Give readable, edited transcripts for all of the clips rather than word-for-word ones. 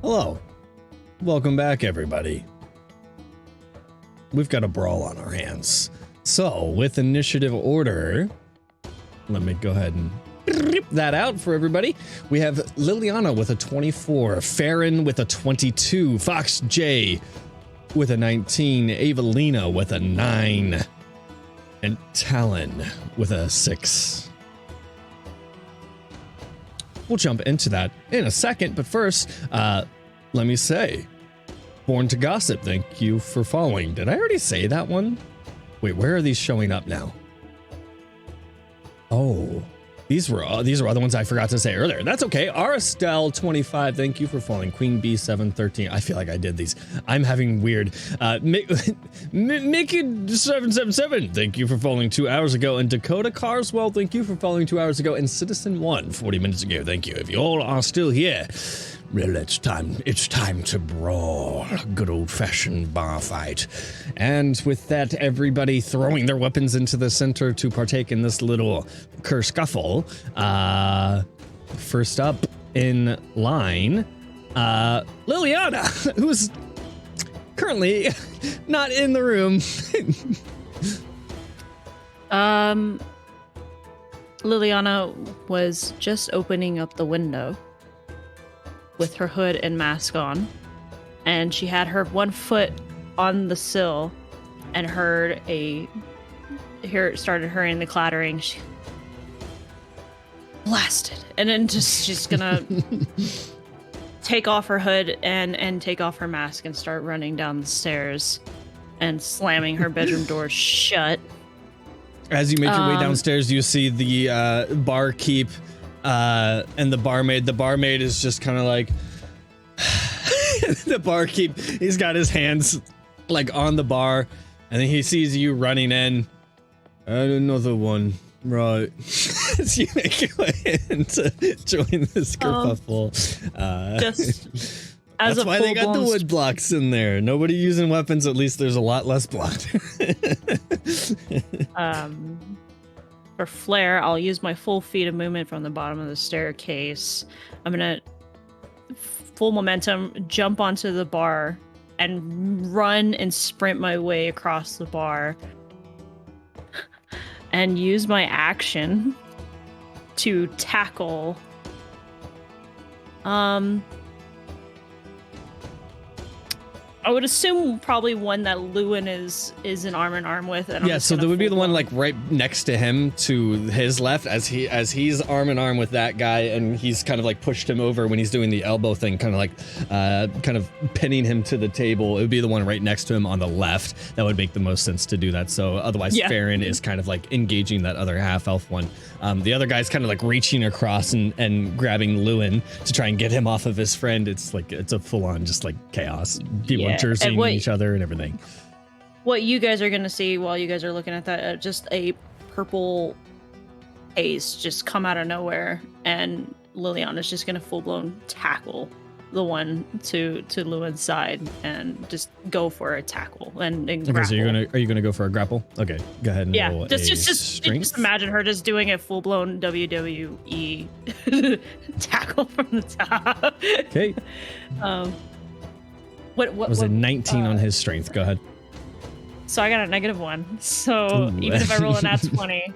Hello. Welcome back, everybody. We've got a brawl on our hands. So, with initiative order, let me go ahead and rip that out for everybody. We have Liliana with a 24, Farron with a 22, Fox J with a 19, Evelina with a 9, and Talon with a 6. We'll jump into that in a second, but first, let me say, Born to Gossip, thank you for following. Did I already say that one? Wait, where are these showing up now? Oh, these were other ones I forgot to say earlier. That's okay. Aristel 25, thank you for following. Queen B 713. I feel like I did these. I'm having weird. Mickey 777, thank you for following 2 hours ago. And Dakota Carswell, thank you for following 2 hours ago. And Citizen 1, 40 minutes ago. Thank you. If you all are still here, well, it's time to brawl. Good old-fashioned bar fight. And with that, everybody throwing their weapons into the center to partake in this little kerfuffle. First up in line, Liliana, who's currently not in the room. Liliana was just opening up the window with her hood and mask on, and she had her one foot on the sill and started hearing the clattering. She blasted, and then she's gonna take off her hood and take off her mask and start running down the stairs and slamming her bedroom door shut. As you make your way downstairs, you see the barkeep and the barmaid. The barmaid is just kind of like the barkeep. He's got his hands like on the bar, and then he sees you running in. And another one, right? As you make your way in to join this kerfuffle. Just as that's why they got the wood blocks in there. Nobody using weapons. At least there's a lot less blood. For flair, I'll use my full feet of movement from the bottom of the staircase. I'm gonna full momentum jump onto the bar and run and sprint my way across the bar and use my action to tackle I would assume probably one that Lewin is in arm in arm with. And yeah, so there would be the one like right next to him to his left as he's arm in arm with that guy, and he's kind of like pushed him over when he's doing the elbow thing, kind of like kind of pinning him to the table. It would be the one right next to him on the left. That would make the most sense to do that. So otherwise, yeah. Farron is kind of like engaging that other half elf one. The other guy's kind of like reaching across and grabbing Lewin to try and get him off of his friend. It's a full on just like chaos. People jerseying each other and everything. What you guys are going to see while you guys are looking at that, just a purple haze just come out of nowhere, and Liliana's just going to full-blown tackle the one to Lewin's side and just go for a tackle and grapple. So are you gonna go for a grapple? Okay, go ahead and roll just imagine her just doing a full-blown WWE tackle from the top. Okay. What was a 19 on his strength? Go ahead. So I got a -1. So even if I roll an nat 20.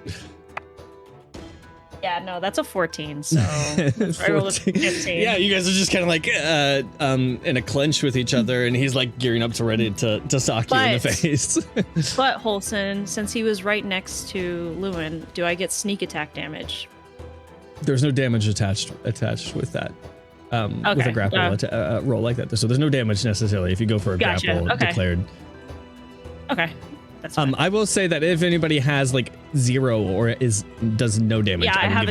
Yeah, no, that's a 14. So I rolled a 15. Yeah, you guys are just kind of like in a clinch with each other, and he's like gearing up ready to sock you in the face. But Holson, since he was right next to Lewin, do I get sneak attack damage? There's no damage attached with that. With a grapple roll like that. So there's no damage necessarily if you go for a grapple declared. Okay. That's fine. I will say that if anybody has like 0 or does no damage, I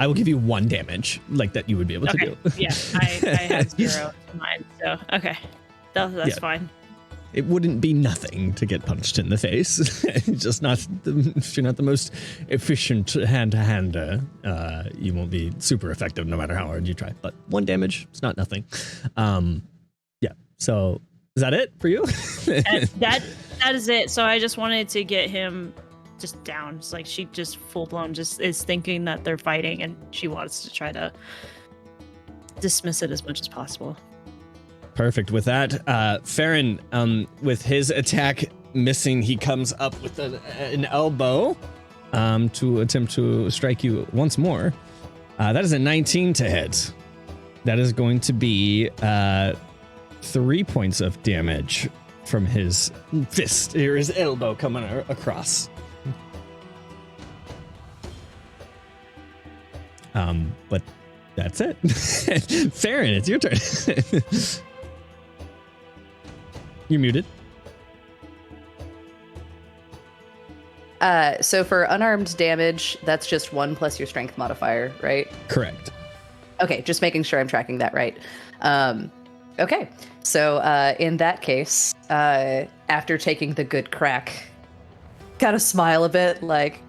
will give you 1 damage like that you would be able to do. Yeah, I have 0 in mine. So that's fine. It wouldn't be nothing to get punched in the face. Just if you're not the most efficient hand-to-hander, you won't be super effective no matter how hard you try. But 1 damage, it's not nothing. Yeah. So is that it for you? That is it. So I just wanted to get him just down. It's like she just full-blown just is thinking that they're fighting, and she wants to try to dismiss it as much as possible. Perfect. With that, Farron, with his attack missing, he comes up with an elbow to attempt to strike you once more. That is a 19 to hit. That is going to be 3 points of damage from his fist or his elbow coming across. But that's it. Farron, it's your turn. You're muted. So for unarmed damage, that's just 1 plus your strength modifier, right? Correct. Okay, just making sure I'm tracking that right. Okay, so in that case, after taking the good crack, gotta smile a bit, like,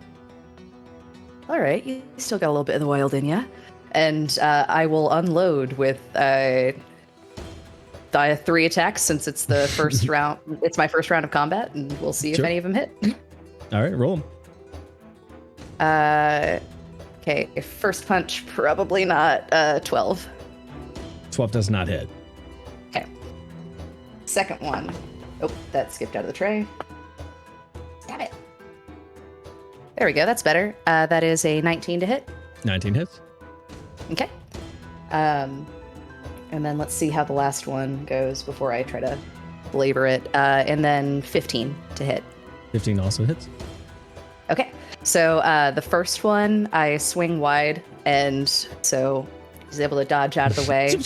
all right, you still got a little bit of the wild in ya. And I will unload with 3 attacks since it's the first round. It's my first round of combat, and we'll see if any of them hit. All right, roll them. Okay, first punch, probably not. 12. 12 does not hit. Okay. Second one. Oh, that skipped out of the tray. Damn it. There we go, that's better. That is a 19 to hit. 19 hits. Okay. And then let's see how the last one goes before I try to belabor it. And then 15 to hit. 15 also hits. Okay. So the first one, I swing wide, and so he's able to dodge out of the way.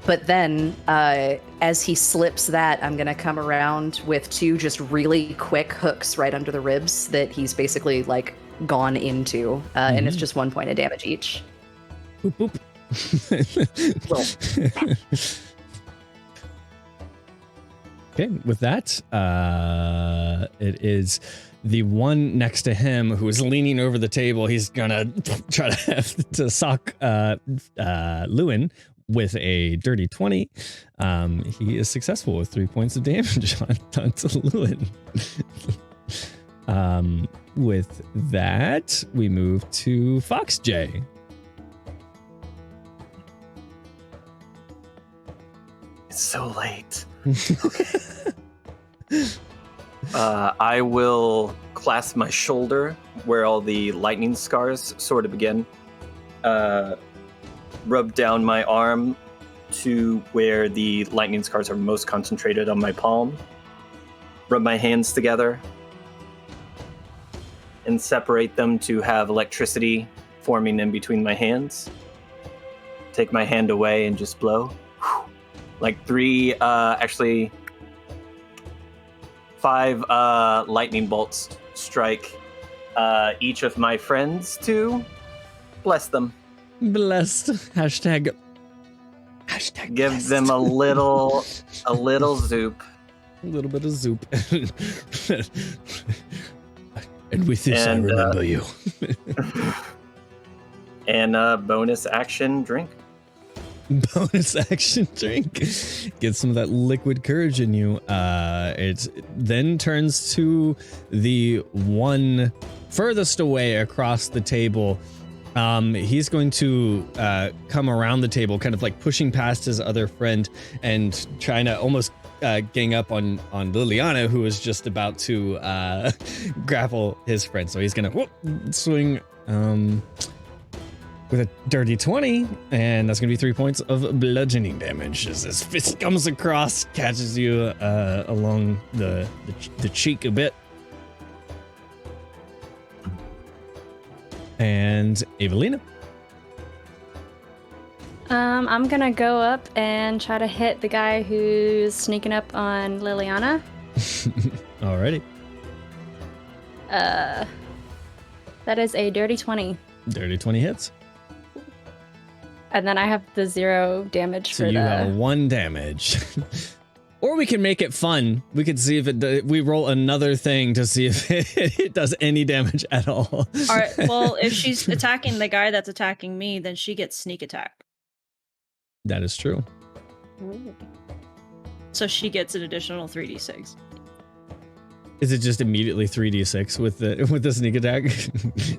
But then as he slips that, I'm going to come around with 2 just really quick hooks right under the ribs that he's basically like gone into. And it's just 1 point of damage each. Boop, boop. Okay, with that, it is the one next to him who is leaning over the table. He's gonna try to sock Lewin with a dirty 20. He is successful with 3 points of damage onto Lewin. With that, we move to Fox J. It's so late. I will clasp my shoulder where all the lightning scars sort of begin. Rub down my arm to where the lightning scars are most concentrated on my palm. Rub my hands together and separate them to have electricity forming in between my hands. Take my hand away and just blow. Like 5 lightning bolts strike each of my friends to bless them. Blessed. Hashtag Give blessed. them a little zoop. A little bit of zoop. And with this, I remember you. And bonus action drink. Bonus action drink. Get some of that liquid courage in you. It then turns to the one furthest away across the table. He's going to come around the table, kind of like pushing past his other friend and trying to almost gang up on Liliana, who is just about to grapple his friend. So he's gonna swing with a dirty 20, and that's gonna be 3 points of bludgeoning damage as his fist comes across, catches you along the cheek a bit. And Evelina. I'm gonna go up and try to hit the guy who's sneaking up on Liliana. Alrighty. That is a dirty 20. Dirty 20 hits. And then I have the 0 damage So for you the... have 1 damage. Or we can make it fun. We could see if we roll another thing to see if it does any damage at all. All right. Well, if she's attacking the guy that's attacking me, then she gets sneak attack. That is true. So she gets an additional 3d6. Is it just immediately 3d6 with the sneak attack?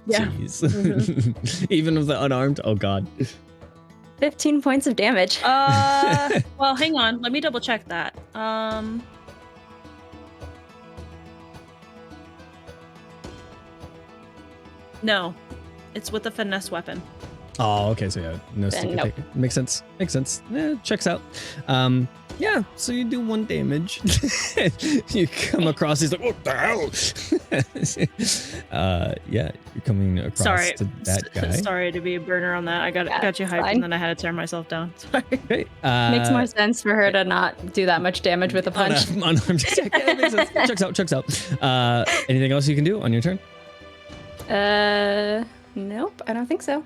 Yeah. Jeez. Even with the unarmed? Oh god. 15 points of damage. Well, hang on. Let me double check that. No, it's with a finesse weapon. Oh, okay. So yeah, no Then stick nope. attack. Makes sense. Makes sense. Yeah, checks out. Yeah. So you do 1 damage. You come across. He's like, what the hell? Yeah, you're coming across Sorry, to that guy. Sorry to be a burner on that. I got you hyped, fine. and then I had to tear myself down. Sorry. Okay. Makes more sense for her to not do that much damage with a punch. Unarmed attack. Yeah, it makes sense. Checks out. Anything else you can do on your turn? Nope, I don't think so.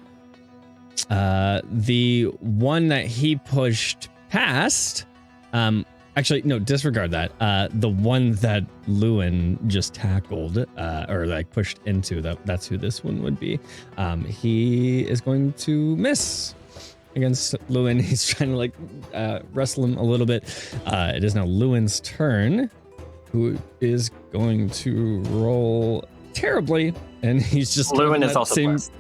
The one that he pushed past, actually, no, disregard that. The one that Lewin just tackled, or like pushed into, that's who this one would be. He is going to miss against Lewin. He's trying to like wrestle him a little bit. It is now Lewin's turn, who is going to roll terribly, and he's just Lewin is also blessed.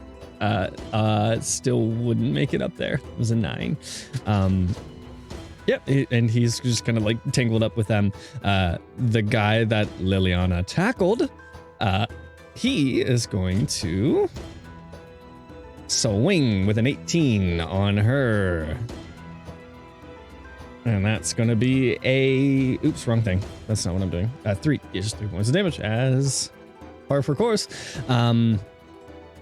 Still wouldn't make it up there. It was a 9. Yep, and he's just kind of like tangled up with them. The guy that Liliana tackled, he is going to swing with an 18 on her. And that's going to be a... Oops, wrong thing. That's not what I'm doing. 3. Yeah, just 3 points of damage as par for course.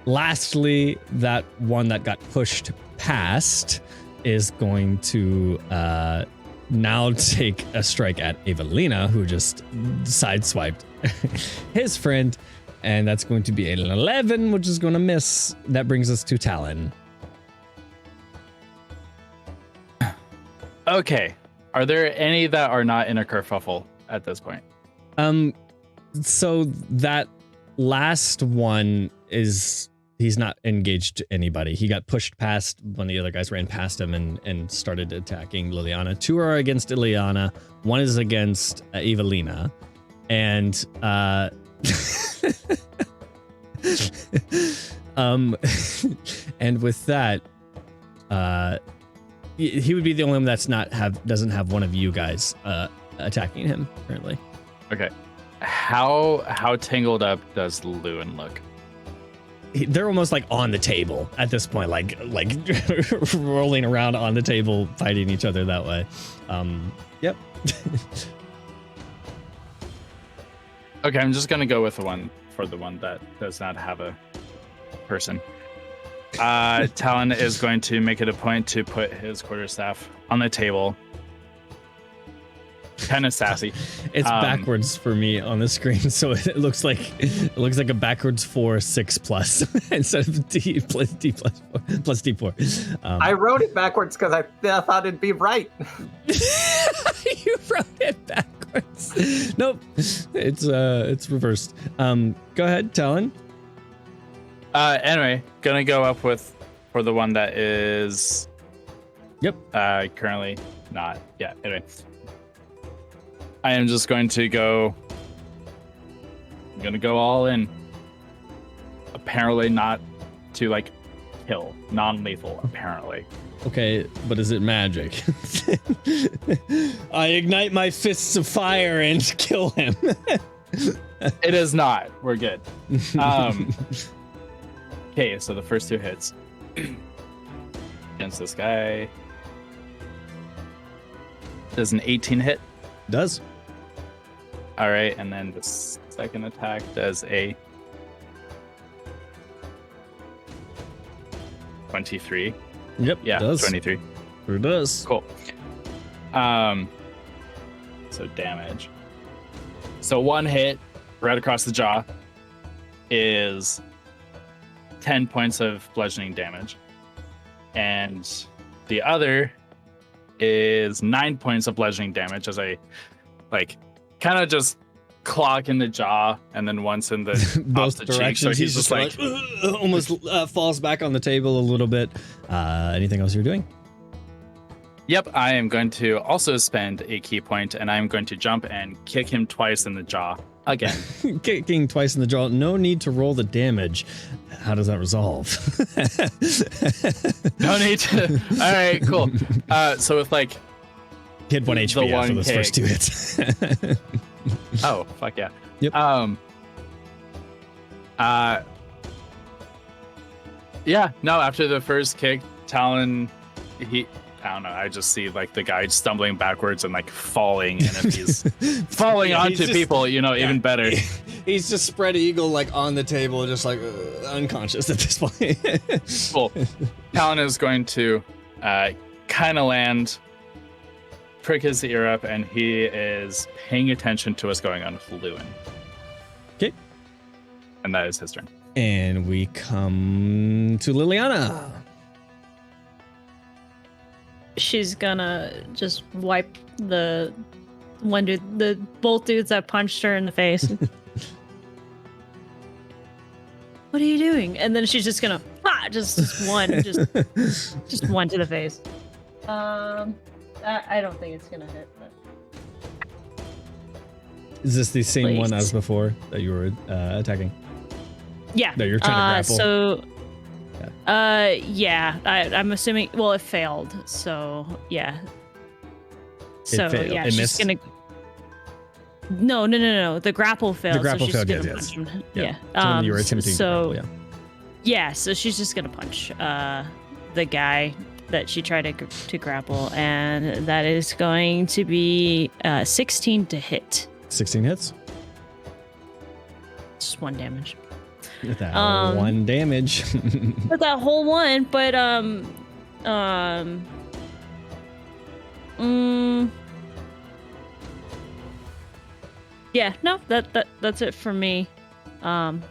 Lastly, that one that got pushed past is going to now take a strike at Evelina, who just sideswiped his friend, and that's going to be an 11, which is going to miss. That brings us to Talon. Okay. Are there any that are not in a kerfuffle at this point? So that last one is... He's not engaged to anybody. He got pushed past. One of the other guys ran past him and started attacking Liliana. 2 are against Liliana. 1 is against Evelina. And and with that, he would be the only one doesn't have one of you guys attacking him currently. Okay. How tangled up does Lewin look? They're almost like on the table at this point, like rolling around on the table, fighting each other that way. Yep. Okay, I'm just gonna go with the one that does not have a person. Talon is going to make it a point to put his quarterstaff on the table. Kind of sassy. It's backwards for me on the screen, so it looks like a backwards 4 6+ instead of D plus 4 plus D4. I wrote it backwards because I thought it'd be right. You wrote it backwards. Nope, it's reversed. Go ahead, Talon. Anyway, gonna go up for the one that is. Yep. Currently not. Yeah. Anyway. I am just going to go. I'm gonna go all in. Apparently not to like kill, non-lethal. Apparently. Okay, but is it magic? I ignite my fists of fire and kill him. It is not. We're good. Okay, so the first 2 hits against this guy. Does an 18 hit? Does. All right, and then the second attack does a 23. Yep. Yeah, does. 23. It does. Cool. So damage. So 1 hit right across the jaw is 10 points of bludgeoning damage, and the other is 9 points of bludgeoning damage as I like kind of just clock in the jaw and then once in the both the directions. cheek. So he's just like almost falls back on the table a little bit. Anything else you're doing? Yep, I am going to also spend a key point, and I'm going to jump and kick him twice in the jaw again. Kicking twice in the jaw. No need to roll the damage. How does that resolve? No need to. All right, cool. So with like Hit 1 HP after one those first 2 hits. oh fuck yeah. Yep. Yeah, no, after the first kick, Talon, I don't know, I just see like the guy stumbling backwards and like falling, and if he's falling onto people, even better. He's just spread eagle like on the table, just like unconscious at this point. Cool. Talon is going to kind of land, prick his ear up, and he is paying attention to what's going on with Lewin. Okay. And that is his turn. And we come to Liliana. She's gonna just wipe the both dudes that punched her in the face. What are you doing? And then she's just gonna just one to the face. I don't think it's gonna hit. But... Is this the same Please. one as before that you were attacking? Yeah. No, you're trying to grapple. So, yeah, I'm assuming. Well, it failed. So, yeah. So, failed. yeah, It she's missed? gonna. No. The grapple failed. The grapple so she's failed, gonna yes. punch him. Yeah. Yeah. You were attempting to grapple, Yeah, so she's just gonna punch the guy that she tried to grapple, and that is going to be 16 to hit. 16 hits. Just 1 damage. With that 1 damage. But that whole one, but yeah, no, that's it for me. And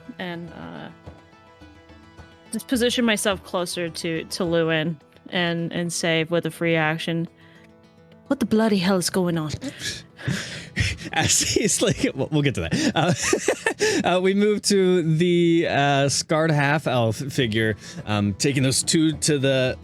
just position myself closer to Lewin and say with a free action, what the bloody hell is going on? As he's like, we'll get to that. We move to the scarred half elf figure, taking those 2 to the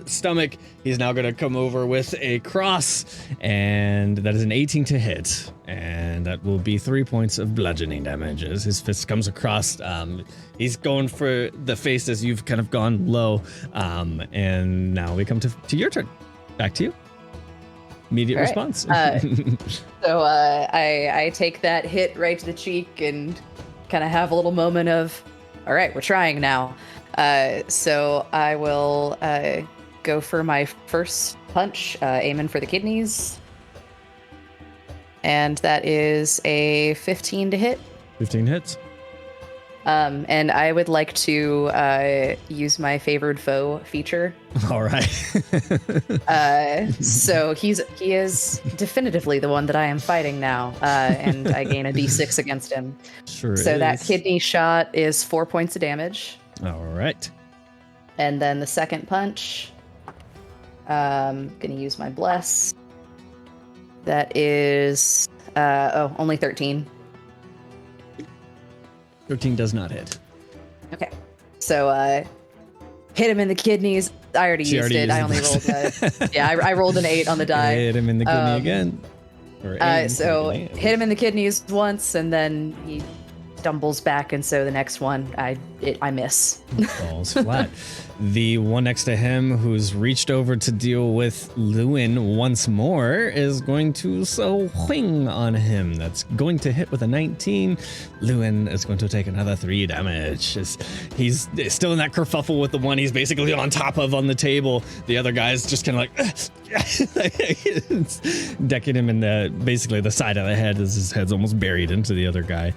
stomach. He's now going to come over with a cross, and that is an 18 to hit, and that will be 3 points of bludgeoning damage as his fist comes across. He's going for the face as you've kind of gone low, and now we come to your turn. Back to you. Immediate response. So I take that hit right to the cheek and kind of have a little moment of, all right, we're trying now. So I will go for my first punch, aiming for the kidneys. And that is a 15 to hit. 15 hits. And I would like to use my favored foe feature. All right. So he is definitively the one that I am fighting now, and I gain a d6 against him. Sure. So that kidney shot is 4 points of damage. All right. And then the second punch, gonna use my bless. That is only 13. 13 does not hit. Okay. So hit him in the kidneys. I already used it. I only rolled I rolled an 8 on the die. Hit him in the kidney again. So hit him in the kidneys once, and then he stumbles back, and so the next one I miss. Falls flat. The one next to him, who's reached over to deal with Lewin once more, is going to swing on him. That's going to hit with a 19. Lewin is going to take another 3 damage. He's still in that kerfuffle with the one he's basically on top of on the table. The other guy's just kind of like decking him in basically the side of the head as his head's almost buried into the other guy.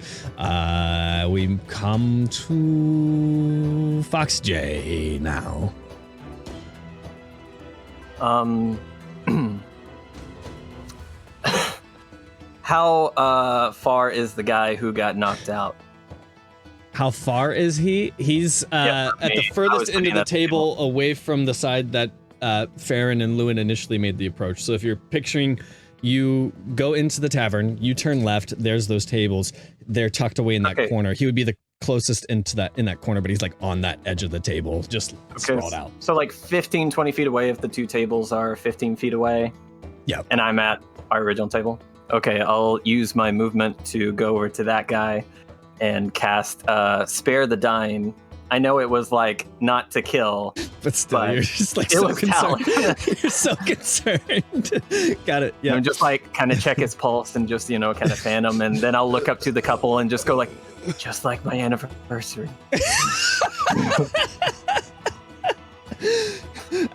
We come to Fox J now. How far is the guy who got knocked out? How far is he? He's at the furthest end of the table, away from the side that Farron and Lewin initially made the approach. So if you're picturing, you go into the tavern, you turn left, there's those tables. They're tucked away in that corner. He would be the closest in that corner, but he's like on that edge of the table, just sprawled out. So like 15, 20 feet away if the 2 tables are 15 feet away. Yeah. And I'm at our original table. Okay, I'll use my movement to go over to that guy and cast Spare the Dying. I know it was like not to kill, But still, but you're just like it so was concerned. Talon. You're so concerned. Got it. Yeah. And just like kind of check his pulse and just, kind of fan him. And then I'll look up to the couple and just go like, just like my anniversary.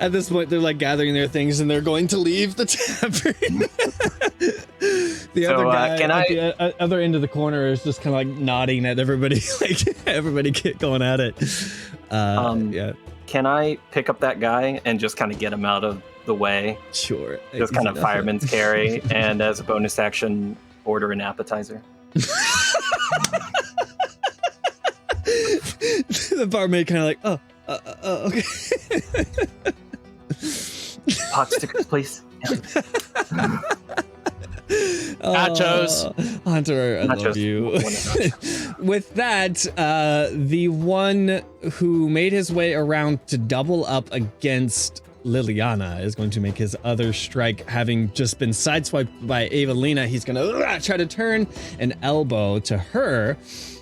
At this point, they're like gathering their things and they're going to leave the tavern. The So, other guy can at I- the other end of the corner is just kind of like nodding at everybody, like everybody get going at it. Yeah, Can I pick up that guy and just kind of get him out of the way? sure. Just kind of fireman's carry, and as a bonus action, order an appetizer. The barmaid kind of like, okay. Pot stickers, please. Nachos. Oh, Hunter, I love Nachos. you. One of With that, the one who made his way around to double up against Liliana is going to make his other strike, having just been sideswiped by Evelina. He's going to try to turn an elbow to her,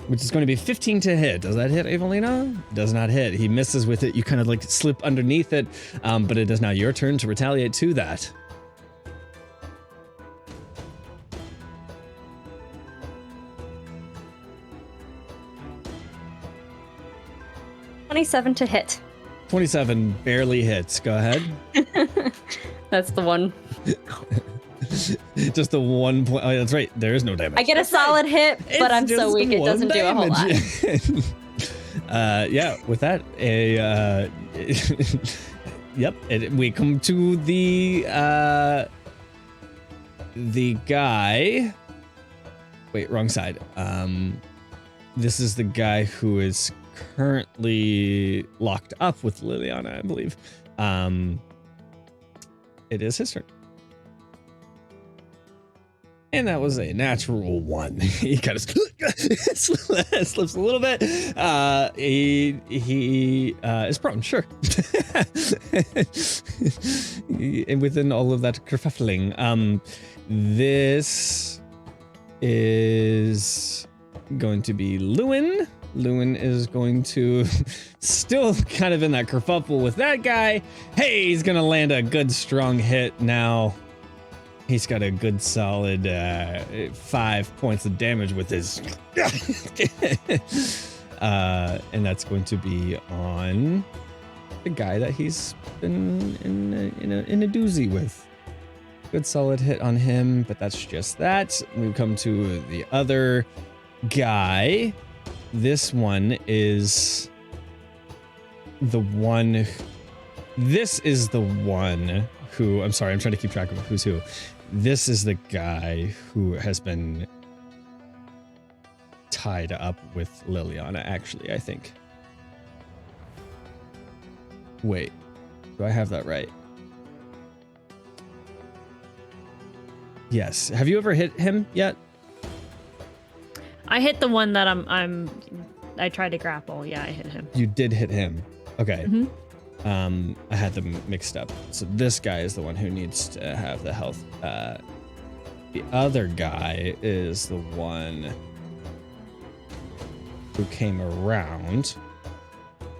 which is going to be 15 to hit. Does that hit Evelina? Does not hit. He misses with it. You kind of like slip underneath it, but it is now your turn to retaliate to that. $27 to hit. 27 barely hits. Go ahead. That's the one. Just the 1 point. Oh, that's right. There is no damage. I get a solid hit, but I'm so just weak it one doesn't do a whole lot. damage. Yeah, with that, yep. We come to the guy. Wait, wrong side. This is the guy who is currently locked up with Liliana, I believe. It is his turn. And that was a natural 1. He kind of slips a little bit. He is prone, sure. And within all of that kerfuffling, this is going to be Lewin. Lewin is going to still kind of in that kerfuffle with that guy. Hey, he's going to land a good strong hit now. He's got a good solid 5 points of damage with his... and that's going to be on the guy that he's been in a doozy with. Good solid hit on him, but that's just that. We come to the other guy. This one is the one... This is the one who... I'm sorry, I'm trying to keep track of who's who. This is the guy who has been tied up with Liliana, actually, I think. Wait, do I have that right? Yes. Have you ever hit him yet? I hit the one that I tried to grapple. Yeah, I hit him. You did hit him. Okay. Mhm. I had them mixed up. So this guy is the one who needs to have the health. The other guy is the one who came around.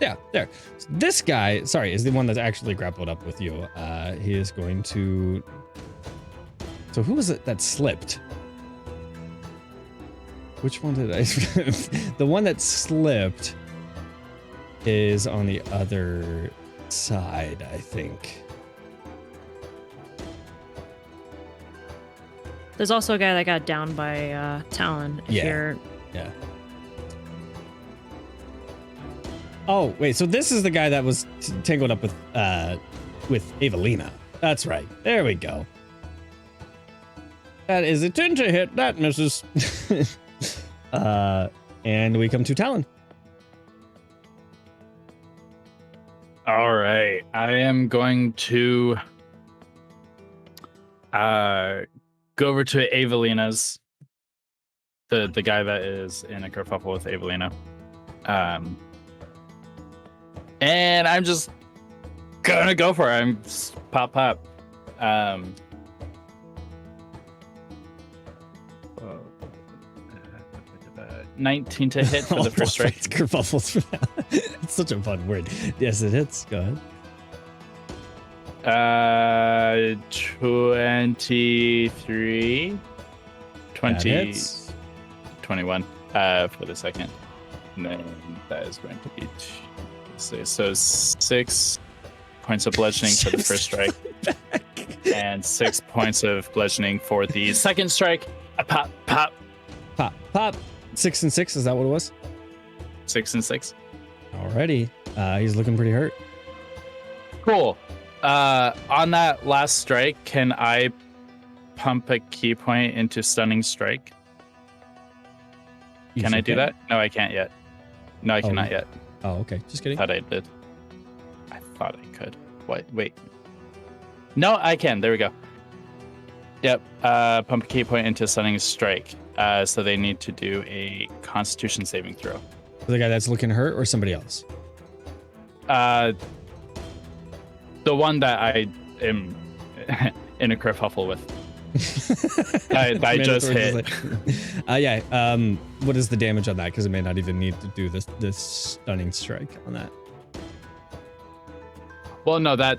Yeah, there. So this guy, sorry, is the one that's actually grappled up with you. He is going to... So who was it that slipped? Which one did I... The one that slipped is on the other side, I think. There's also a guy that got down by Talon. If you're... Yeah. Oh, wait, so this is the guy that was tangled up with Evelina. That's right. There we go. That is a 10 to hit. That misses. And we come to Talon. All right. I am going to go over to Evelina's, the guy that is in a kerfuffle with Evelina. And I'm just gonna go for it. I'm just pop. 19 to hit for the first strike. Kerfuffles for that. It's such a fun word. Yes, it hits. Go ahead. 23. 20. That hits. 21 for the second. And then that is going to be so 6 points of bludgeoning for the first strike. And 6 points of bludgeoning for the second strike. Pop, pop. Pop, pop. 6 and 6, is that what it was? 6 and 6. Alrighty. He's looking pretty hurt. Cool. On that last strike, can I pump a key point into stunning strike? Can I do that? No, I can't yet. No, I cannot yet. Oh, okay. Just kidding. Thought I did. I thought I could. What? Wait. No, I can. There we go. Yep. Pump a key point into stunning strike. So they need to do a Constitution saving throw. The guy that's looking hurt or somebody else? The one that I am in a kerfuffle with. I just hit. What is the damage on that? Because it may not even need to do this stunning strike on that. Well, no, that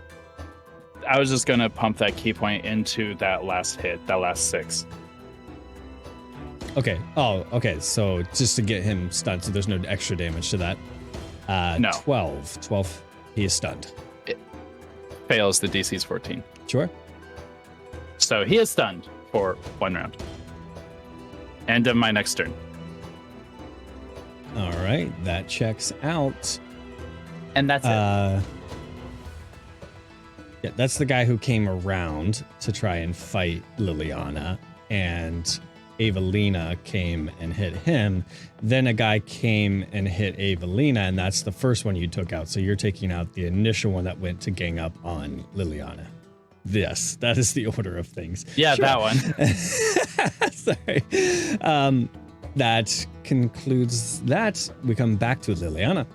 I was just gonna pump that key point into that last hit, that last 6. Okay. Oh, okay. So just to get him stunned, so there's no extra damage to that. No. 12. He is stunned. It fails. The DC is 14. Sure. So he is stunned for 1 round. End of my next turn. All right. That checks out. And that's it. Yeah, that's the guy who came around to try and fight Liliana, and Evelina came and hit him. Then a guy came and hit Evelina, and that's the first one you took out. So you're taking out the initial one that went to gang up on Liliana. Yes, that is the order of things. Yeah, sure. That one. Sorry. That concludes that. We come back to Liliana.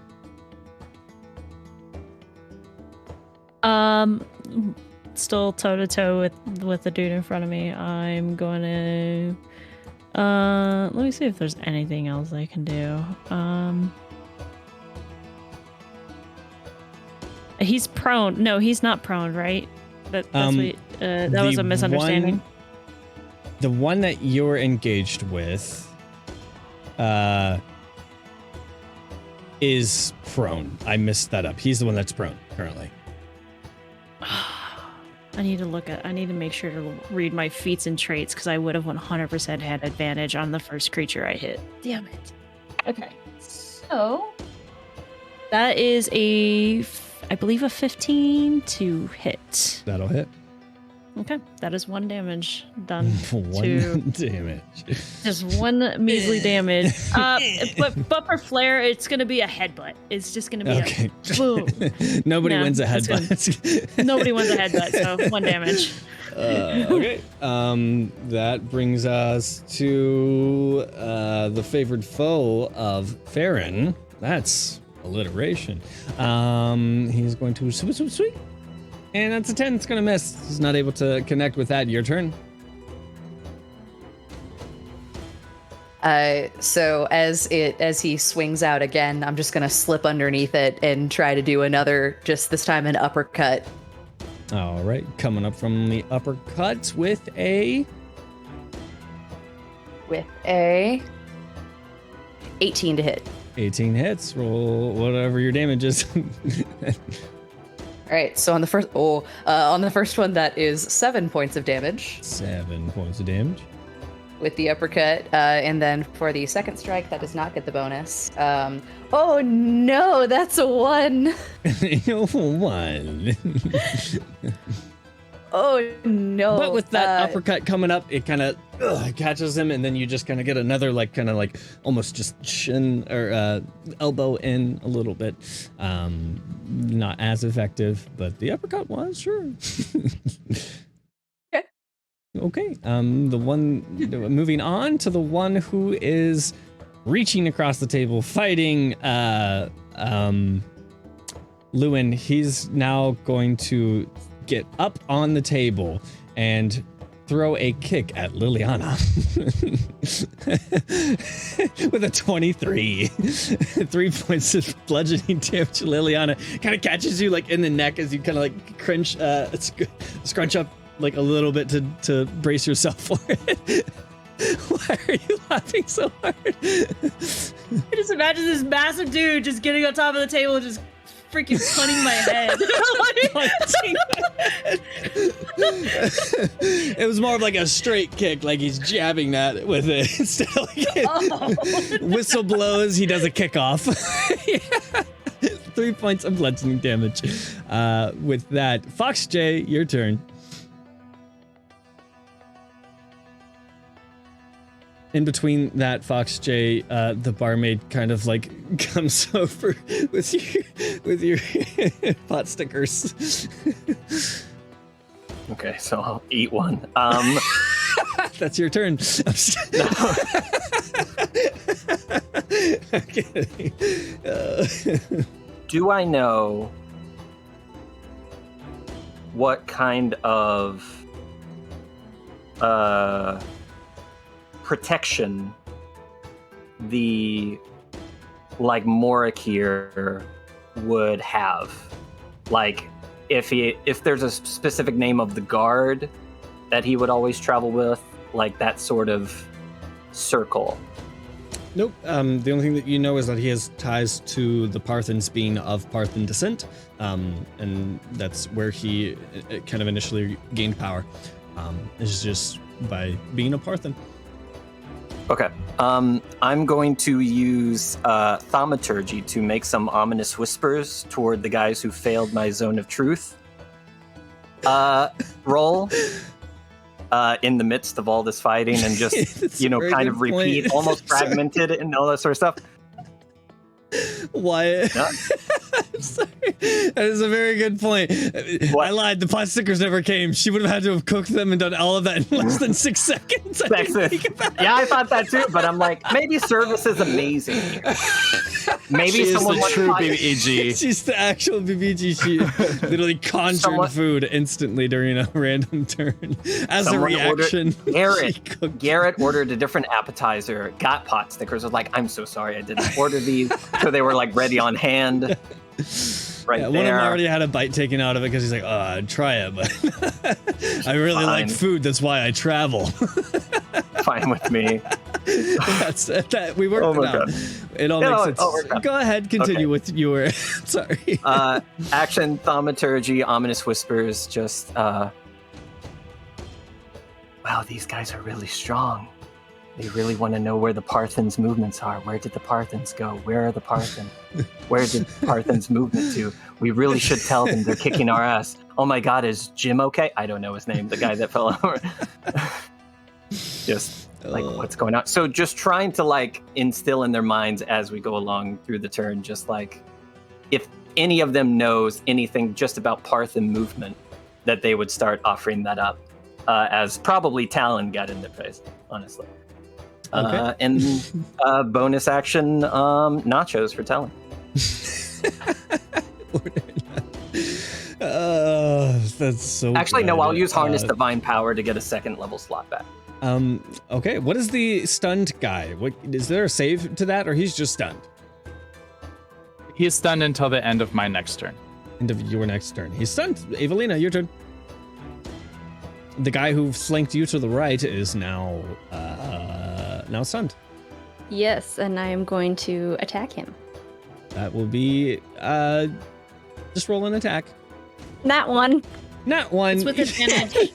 Still toe to toe with the dude in front of me. I'm going to let me see if there's anything else I can do. He's prone. No, he's not prone, right? That's what that was a misunderstanding. The one that you're engaged with is prone. I messed that up. He's the one that's prone currently. I need to make sure to read my feats and traits because I would have 100% had advantage on the first creature I hit. Damn it. Okay. So that is I believe a 15 to hit. That'll hit. Okay. That is 1 damage done. One damage. Just 1 measly damage. But for Flare, it's going to be a headbutt. It's just going to be a boom. Nobody wins a headbutt. Nobody wins a headbutt, so 1 damage. Okay. That brings us to the favored foe of Farron. That's alliteration. He's going to sweep. And that's a 10. It's going to miss. He's not able to connect with that. Your turn. So as he swings out again, I'm just going to slip underneath it and try to do another, just this time an uppercut. All right. Coming up from the uppercut with a 18 to hit. 18 hits. Roll whatever your damage is. All right, so on the first one, that is 7 points of damage. 7 points of damage. With the uppercut, and then for the second strike, that does not get the bonus. Oh no, that's a 1. 1. Oh no. But with that uppercut coming up, it kind of catches him, and then you just kind of get another almost just shin or elbow in a little bit. Not as effective, but the uppercut was, sure. Okay. Moving on to the one who is reaching across the table, fighting Lewin. He's now going to get up on the table and throw a kick at Liliana with a 23. 3 points of bludgeoning damage to Liliana. Kind of catches you like in the neck as you kind of like scrunch up like a little bit to brace yourself for it. Why are you laughing so hard? I just imagine this massive dude just getting on top of the table and just freaking punting my head. It was more of like a straight kick, like he's jabbing that with it. Instead of like whistle blows, he does a kickoff. 3 points of bludgeoning damage. With that, Fox J, your turn. In between that, Fox J, the barmaid kind of like comes over with your pot stickers. Okay, so I'll eat one. That's your turn. Okay. Do I know what kind of protection the like Morakir would have? Like if there's a specific name of the guard that he would always travel with, like that sort of circle. Nope. The only thing that you know is that he has ties to the Parthens being of Parthen descent, and that's where he kind of initially gained power. Is just by being a Parthen. Okay. I'm going to use thaumaturgy to make some ominous whispers toward the guys who failed my zone of truth. Roll in the midst of all this fighting and just, kind of repeat, almost fragmented and all that sort of stuff. Wyatt. No. I'm sorry. That is a very good point. What? I lied. The pot stickers never came. She would have had to have cooked them and done all of that in less than 6 seconds. I didn't think about Yeah, I thought that too, but I'm like, maybe service is amazing here. Maybe She is someone the wants true to BBG. She's the actual BBG. She literally conjured food instantly during a random turn. As Someone a reaction, Garrett ordered a different appetizer, got pot stickers, was like, I'm so sorry I didn't order these. So they were like ready on hand. Right yeah, there. one of them already had a bite taken out of it because he's like, I'd try it, but I really like food. That's why I travel. Fine with me. That's that. We worked it out. God. It all makes sense. Go ahead, continue with your. Sorry. Action, thaumaturgy, ominous whispers. Just, wow, these guys are really strong. They really want to know where the Parthens' movements are. Where did the Parthens go? Where are the Parthens? Where did Parthens' movement to? We really should tell them they're kicking our ass. Oh my God, is Jim okay? I don't know his name. The guy that fell over. Just like, what's going on? So just trying to like instill in their minds as we go along through the turn, just like if any of them knows anything just about Parthen movement, that they would start offering that up as probably Talon got in their face, honestly. Okay. And bonus action, nachos for Talon. That's so Actually, good. no, I'll use Harness Divine Power to get a second level slot back. Okay, what is the stunned guy? What is there a save to that, or he's just stunned? He's stunned until the end of my next turn. End of your next turn. He's stunned. Evelina, your turn. The guy who flanked you to the right is now stunned. Yes, and I am going to attack him. That will be just roll an attack. That one. Not one. It's with advantage.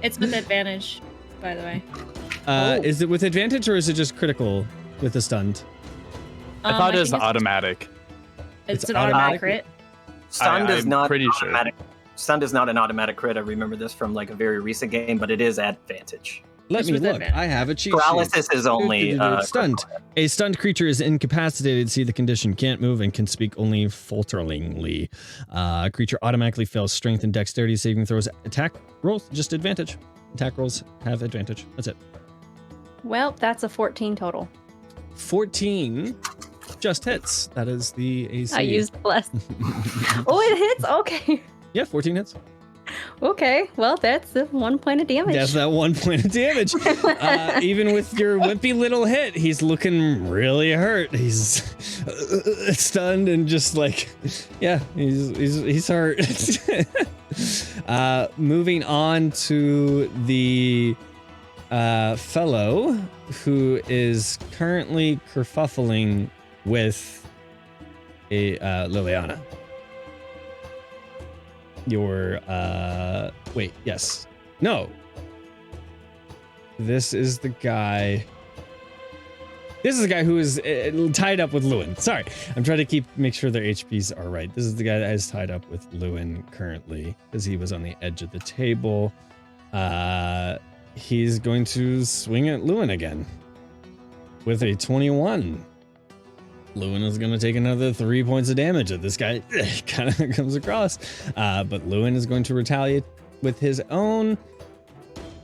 It's with advantage, by the way. Is it with advantage or is it just critical with the stunned? I thought it was think automatic. It's an automatic? automatic crit. Stunned is I'm not pretty sure. automatic. Stunned is not an automatic crit. I remember this from like a very recent game, but it is advantage. Let It's me with look. advantage. I have a cheat sheet. Paralysis is only stunned. A stunned creature is incapacitated. See the condition. Can't move and can speak only falteringly. A creature automatically fails strength and dexterity saving throws. Attack rolls just advantage. Attack rolls have advantage. That's it. Well, that's a 14 total. 14 just hits. That is the AC. I used less. Oh, it hits? Okay. Yeah, 14 hits. Okay, well, that's the 1 point of damage. That's that 1 point of damage. Even with your wimpy little hit, he's looking really hurt. He's stunned and just like, yeah, he's hurt. Moving on to the fellow who is currently kerfuffling with a Liliana. Wait, yes. No. This is the guy who is tied up with Lewin. Sorry. I'm trying to make sure their HPs are right. This is the guy that is tied up with Lewin currently because he was on the edge of the table. He's going to swing at Lewin again with a 21. Lewin is going to take another 3 points of damage that this guy kind of comes across. But Lewin is going to retaliate with his own.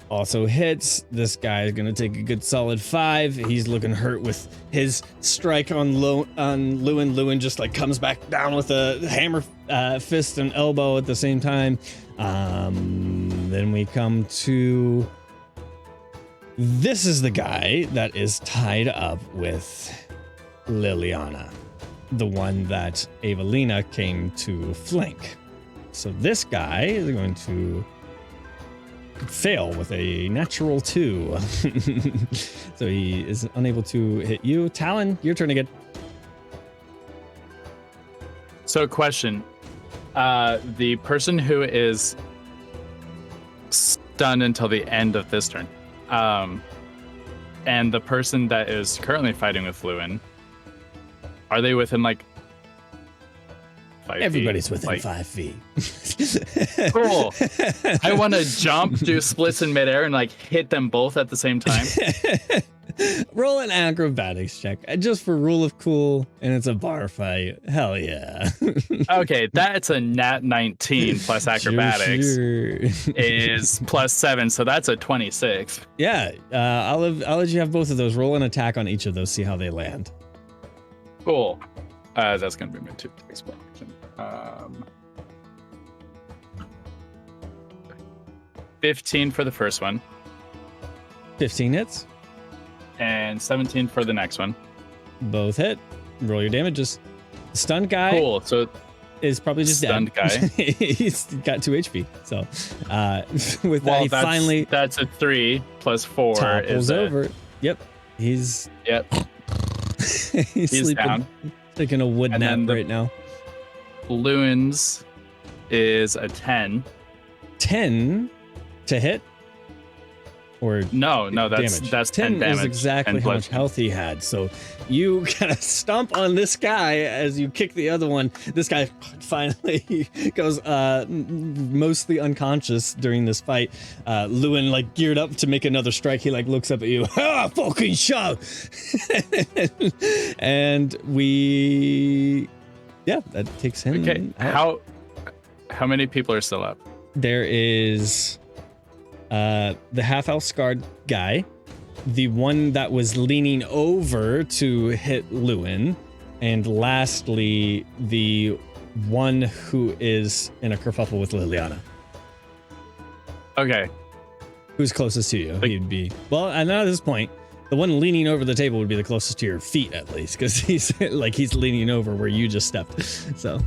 Also hits. This guy is going to take a good solid 5. He's looking hurt with his strike on Lewin. Lewin just like comes back down with a hammer, fist, and elbow at the same time. Then we come to... This is the guy that is tied up with Liliana, the one that Evelina came to flank. So this guy is going to fail with a natural 2. So he is unable to hit you. Talon, your turn again. So question, the person who is stunned until the end of this turn, and the person that is currently fighting with Lewin, are they within like 5 Everybody's feet? within Like, 5 feet. Cool. I want to jump, do splits in midair, and like hit them both at the same time. Roll an acrobatics check, just for rule of cool, and it's a bar fight. Hell yeah. Okay, that's a nat 19 plus acrobatics Sure. is plus 7, so that's a 26. Yeah, I'll let you have both of those. Roll an attack on each of those, see how they land. Cool. That's gonna be my 2 attacks. 15 for the first one, 15 hits. and 17 for the next one. Both hit. Roll your damages. The stunned guy Cool. So is probably just stunned dead. guy. He's got 2 HP. So with that, he finally that's a 3 plus 4 topples is over. Yep. He's Yep. he's sleeping, down. taking a wood And then nap the- right now. Lewin's is a 10. 10 to hit? Or No, damage? that's 10 damage. is exactly 10 how much bludgeoning. health he had. So you kind of stomp on this guy as you kick the other one. This guy finally goes mostly unconscious during this fight. Lewin like geared up to make another strike. He like looks up at you. Ah, fucking show! And that takes him. Okay, out. how many people are still up? There is the half-elf scarred guy, the one that was leaning over to hit Lewin, and lastly, the one who is in a kerfuffle with Liliana. Okay, Who's closest to you? Like- He'd be... Well, and at this point, the one leaning over the table would be the closest to your feet, at least, because he's leaning over where you just stepped. So...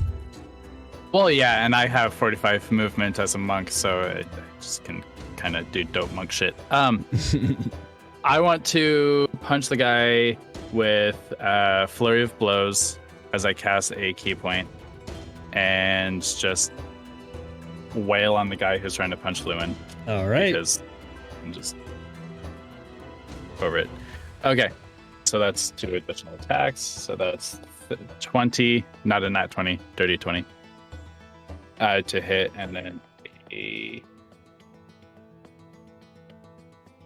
well, yeah, and I have 45 movement as a monk, so I just can kind of do dope monk shit. I want to punch the guy with Flurry of Blows as I cast a key point and just wail on the guy who's trying to punch Lewin. All right. Because I'm just over it. Okay, so that's 2 additional attacks. So that's 20, not a nat 20, dirty 20 to hit, and then a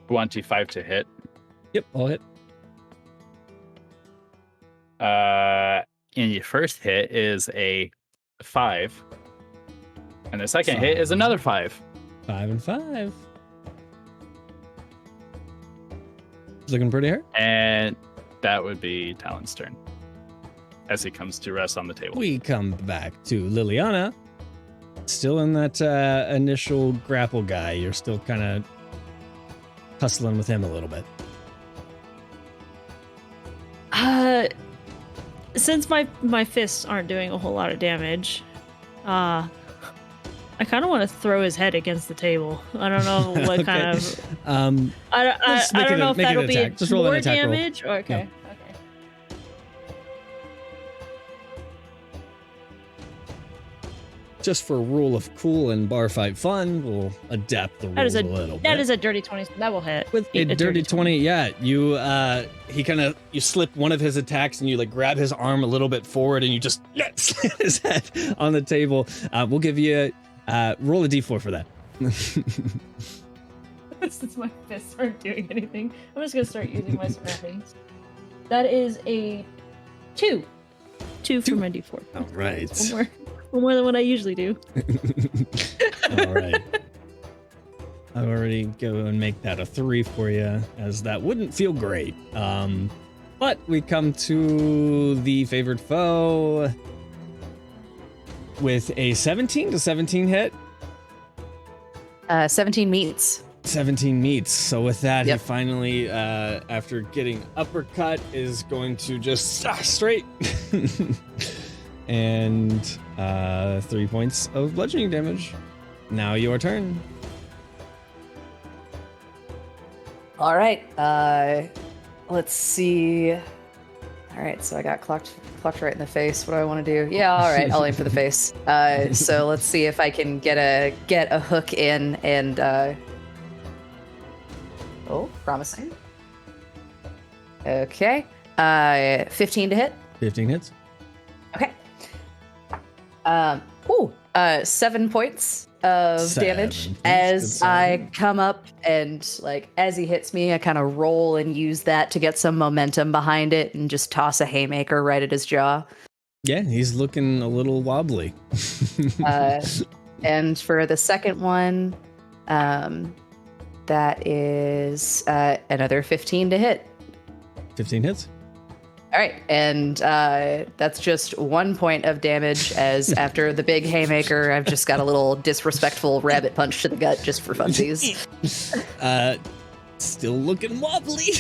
25 to hit. Yep, I'll hit. And your first hit is a 5, and the second hit is another 5. 5 and 5. It's looking pretty hurt. And that would be Talon's turn as he comes to rest on the table. We come back to Liliana. Still in that initial grapple guy. You're still kind of hustling with him a little bit. Since my fists aren't doing a whole lot of damage, I kind of want to throw his head against the table. I don't know what Okay. kind of. Let's I don't know if make it that'll an be attack. Just roll an more attack roll. damage. Or, okay. Okay. Just for rule of cool and bar fight fun, we'll adapt the rules a little bit. That is a dirty 20. That will hit. With a dirty 20, yeah. You you slip one of his attacks and you like grab his arm a little bit forward and you just slam his head on the table. We'll give you roll a d4 for that. Since my fists aren't doing anything, I'm just gonna start using my surroundings. That is a 2. 2 for my d4. All right. One more than what I usually do. All right. I'll already go and make that a 3 for you, as that wouldn't feel great. But we come to the favored foe with a 17 to 17 hit. 17 meets. 17 meets. So with that, Yep. he finally, after getting uppercut, is going to just straight. And 3 points of bludgeoning damage. Now your turn. All right. Let's see. All right. So I got clocked right in the face. What do I want to do? Yeah. All right. I'll aim for the face. So let's see if I can get a hook in and. Oh, promising. Okay. 15 to hit. 15 hits. Okay. 7 points of 7 damage points, as good I sign. come up and like as he hits me, I kind of roll and use that to get some momentum behind it and just toss a haymaker right at his jaw. Yeah, he's looking a little wobbly. And for the second one, that is another 15 to hit. 15 hits. All right, and that's just 1 point of damage, as after the big haymaker, I've just got a little disrespectful rabbit punch to the gut just for funsies. Still looking wobbly.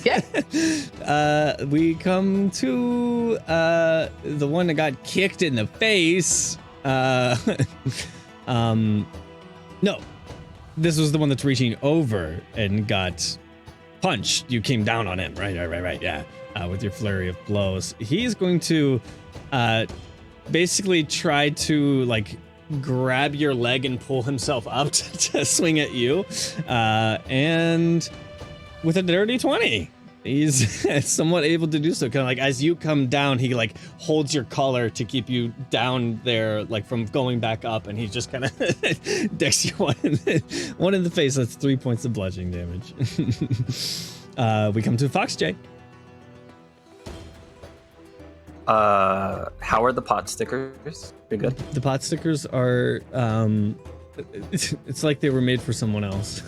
Yeah. We come to the one that got kicked in the face. No, this was the one that's reaching over and got punched. You came down on him, right, yeah. With your flurry of blows, he's going to basically try to like grab your leg and pull himself up to swing at you, and with a dirty 20, he's somewhat able to do so. Kind of like as you come down, he like holds your collar to keep you down there, like from going back up, and he just kind of decks you one in the face. That's 3 points of bludgeoning damage. We come to Fox J. How are the pot stickers? Pretty good. The pot stickers are it's like they were made for someone else.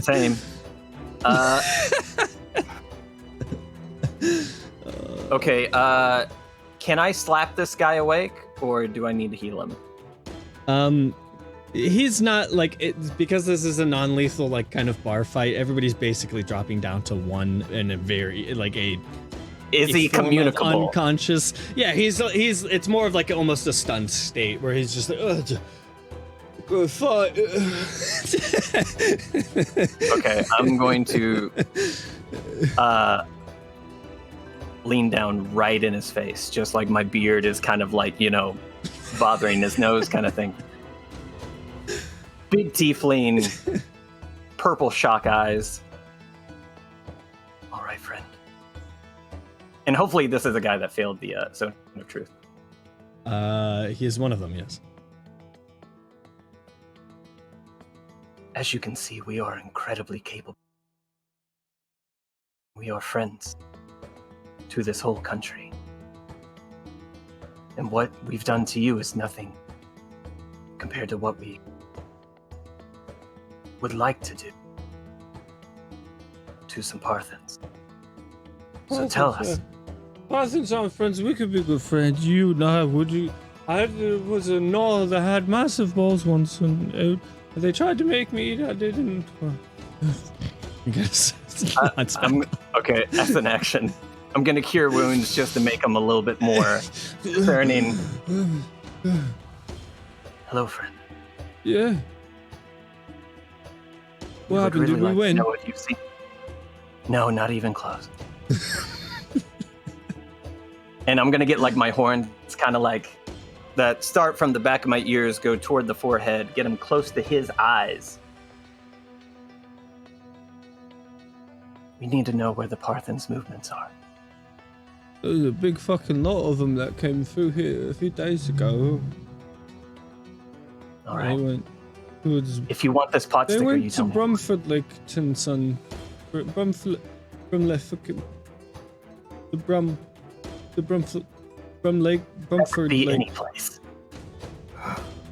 Same. Okay, can I slap this guy awake, or do I need to heal him? He's not like it, because this is a non-lethal like kind of bar fight. Everybody's basically dropping down to 1 in a very like a. Is he form of communicable? Unconscious. Yeah, he's. It's more of like almost a stunned state where he's just like. Fuck. Okay, I'm going to lean down right in his face, just like my beard is kind of like, bothering his nose kind of thing. Big tiefling, purple shock eyes. All right, friend. And hopefully this is a guy that failed the Zone of Truth. He is one of them, yes. As you can see, we are incredibly capable. We are friends to this whole country. And what we've done to you is nothing compared to what we would like to do to some Parthens. So tell us, Parsons aren't friends. We could be good friends. You and I, would you? Was a gnoll that had massive balls once, and they tried to make me eat. I didn't. I guess. Okay, that's an action. I'm gonna cure wounds just to make them a little bit more discerning. Hello, friend. Yeah. What happened? Really Did we like win? To know what you've seen. No, not even close. And I'm gonna get like my horns, kind of like that start from the back of my ears, go toward the forehead, get him close to his eyes. We need to know where the Parthens' movements are. There's a big fucking lot of them that came through here a few days ago. All right. They went towards. If you want this pot They sticker, went you to tell me. Brumford Laketon, son. Brumford Be Lake. any place.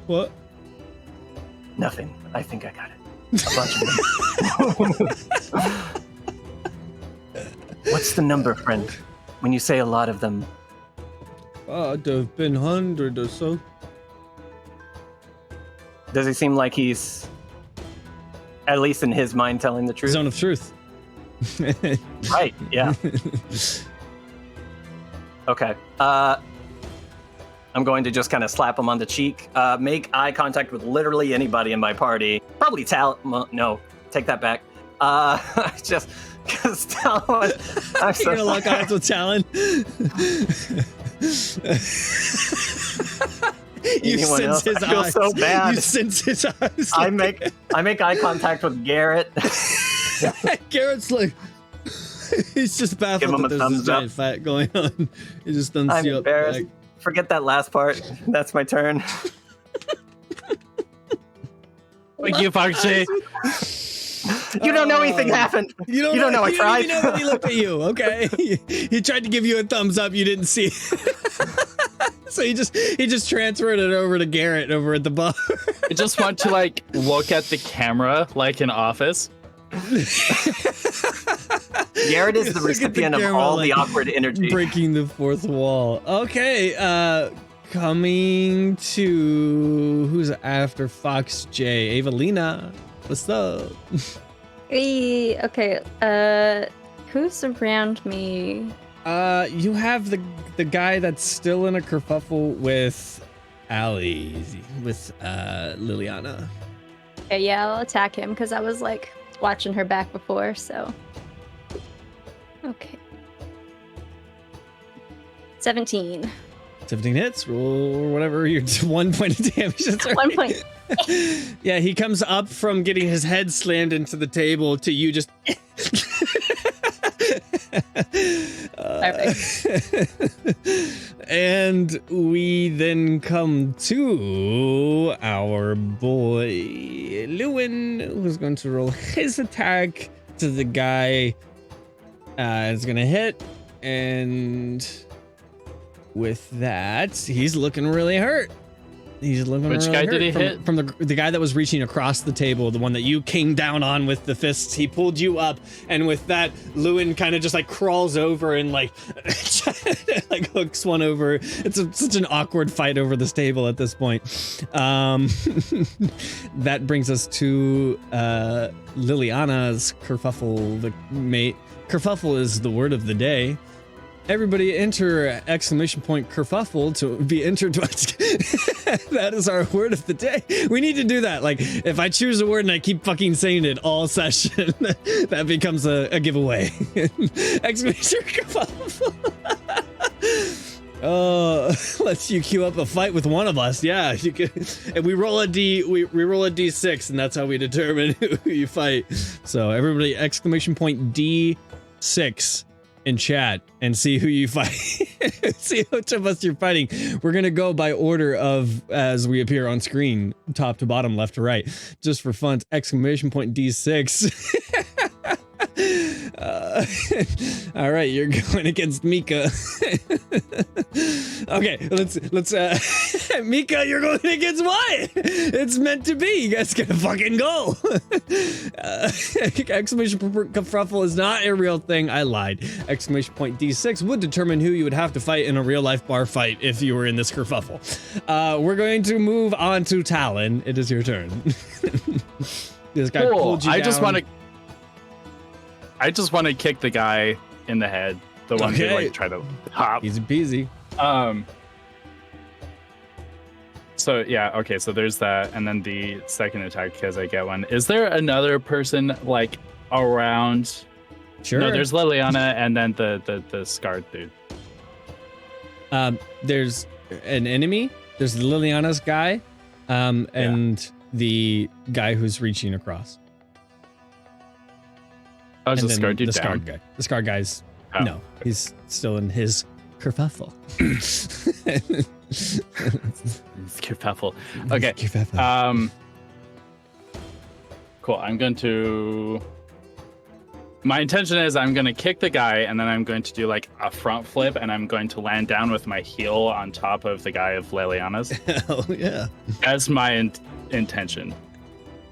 What? Nothing. I think I got it. A bunch of them. What's the number, friend? When you say a lot of them, There'd have been 100 or so. does he seem like he's, at least in his mind, telling the truth? Zone of truth. Right, yeah. Okay. I'm going to just kind of slap him on the cheek. Make eye contact with literally anybody in my party. Probably no, take that back. Just because Talon. I'm so You're gonna lock eyes with Talon. You Anyone sense else? his I feel eyes. so bad. You sense his eyes. I make eye contact with Garrett. Garrett's like, he's just Give baffled him that a there's thumbs this giant up. fight going on. He just thumbs I'm you up. embarrassed. Like, Forget that last part. That's my turn. Thank you, Foxy. You don't know anything happened. you don't know I tried. You don't even know that he looked at you. Okay, he tried to give you a thumbs up. You didn't see. So he just transferred it over to Garrett over at the bar. I just want to like look at the camera like in Office. Garrett is the Look at the recipient of camera, all like, the awkward energy. Breaking the fourth wall. Okay, coming to who's after Fox J? Evelina. What's up? Okay, who's around me? You have the guy that's still in a kerfuffle with Allie, with Liliana. Okay, yeah, I'll attack him because I was like watching her back before, so. Okay. 17. 17 hits, roll whatever your 1 point of damage. That's right. 1 point. Yeah, he comes up from getting his head slammed into the table to you just. And we then come to our boy Lewin, who's going to roll his attack to the guy. It's gonna hit, and with that, he's looking really hurt. He's looking Which really guy hurt did he hit? From the guy that was reaching across the table, the one that you came down on with the fists. He pulled you up, and with that, Lewin kind of just like crawls over and like like hooks one over. It's such an awkward fight over this table at this point. That brings us to Liliana's kerfuffle. The mate kerfuffle is the word of the day. Everybody enter exclamation point kerfuffle to be entered. That is our word of the day. We need to do that. Like, if I choose a word and I keep fucking saying it all session, that becomes a giveaway. Exclamation kerfuffle. Lets you queue up a fight with one of us. Yeah, you can. And we roll a D. We roll a D6, and that's how we determine who you fight. So everybody, exclamation point D6. In chat and see who you fight. See which of us you're fighting. We're gonna go by order of as we appear on screen, top to bottom, left to right, just for fun. Exclamation point D6. All right, you're going against Mika. Okay, let's Mika, you're going against Wyatt. It's meant to be. You guys gotta fucking go. Exclamation point kerfuffle is not a real thing. I lied. Exclamation point D6 would determine who you would have to fight in a real life bar fight if you were in this kerfuffle. We're going to move on to Talon. It is your turn. This guy pulled you down. I just want to kick the guy in the head. The one who like try to hop. Easy peasy. So yeah, okay, so there's that, and then the second attack because I get one. Is there another person like around? Sure. No, there's Liliana and then the scarred dude. There's an enemy. There's Liliana's guy, and the guy who's reaching across. Oh, the scarred dude. The scarred guy. The scarred guy's no, he's still in his kerfuffle. Kerfuffle. Okay. Cool. I'm going to. My intention is I'm going to kick the guy, and then I'm going to do like a front flip, and I'm going to land down with my heel on top of the guy of Liliana's. Hell yeah. That's my intention.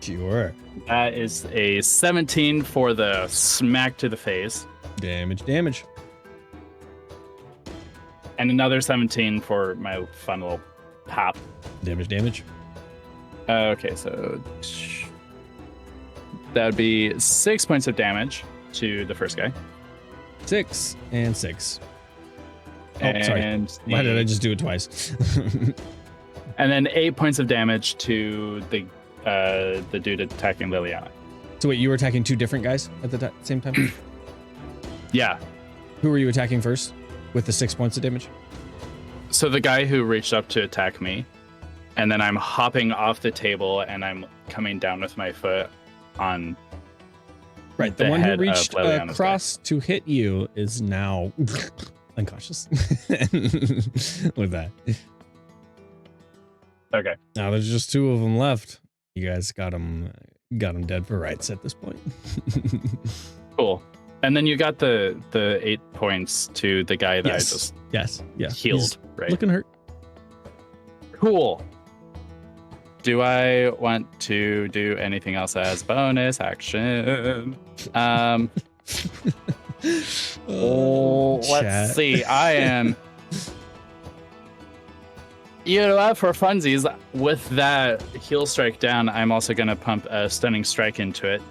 Sure. That is a 17 for the smack to the face. Damage. And another 17 for my fun little pop. Damage. Okay, so that would be 6 points of damage to the first guy. 6 and 6. And sorry. Why did I just do it twice? And then 8 points of damage to the dude attacking Liliana. So wait, you were attacking two different guys at the same time? Yeah. Who were you attacking first with the 6 points of damage? So the guy who reached up to attack me, and then I'm hopping off the table and I'm coming down with my foot on. Right, the one who reached across to hit you is now unconscious. With that. Okay. Now there's just two of them left. You guys got them dead for rights at this point. Cool. And then you got the 8 points to the guy that I just healed, he's right? Looking hurt. Cool. Do I want to do anything else as bonus action? Let's see. I am. You know what? For funsies, with that heal strike down, I'm also going to pump a stunning strike into it.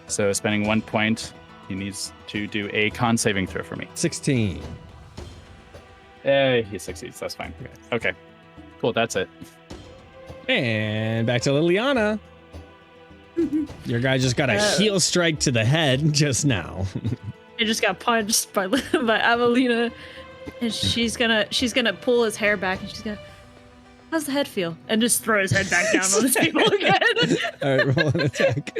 So spending 1 point, he needs to do a con saving throw for me. 16. He succeeds. That's fine. Okay. Cool. That's it. And back to Liliana. Your guy just got a heel strike to the head just now. I just got punched by Avelina, and she's gonna pull his hair back, and she's gonna. How's the head feel? And just throw his head back down on the table again. All right, roll an attack.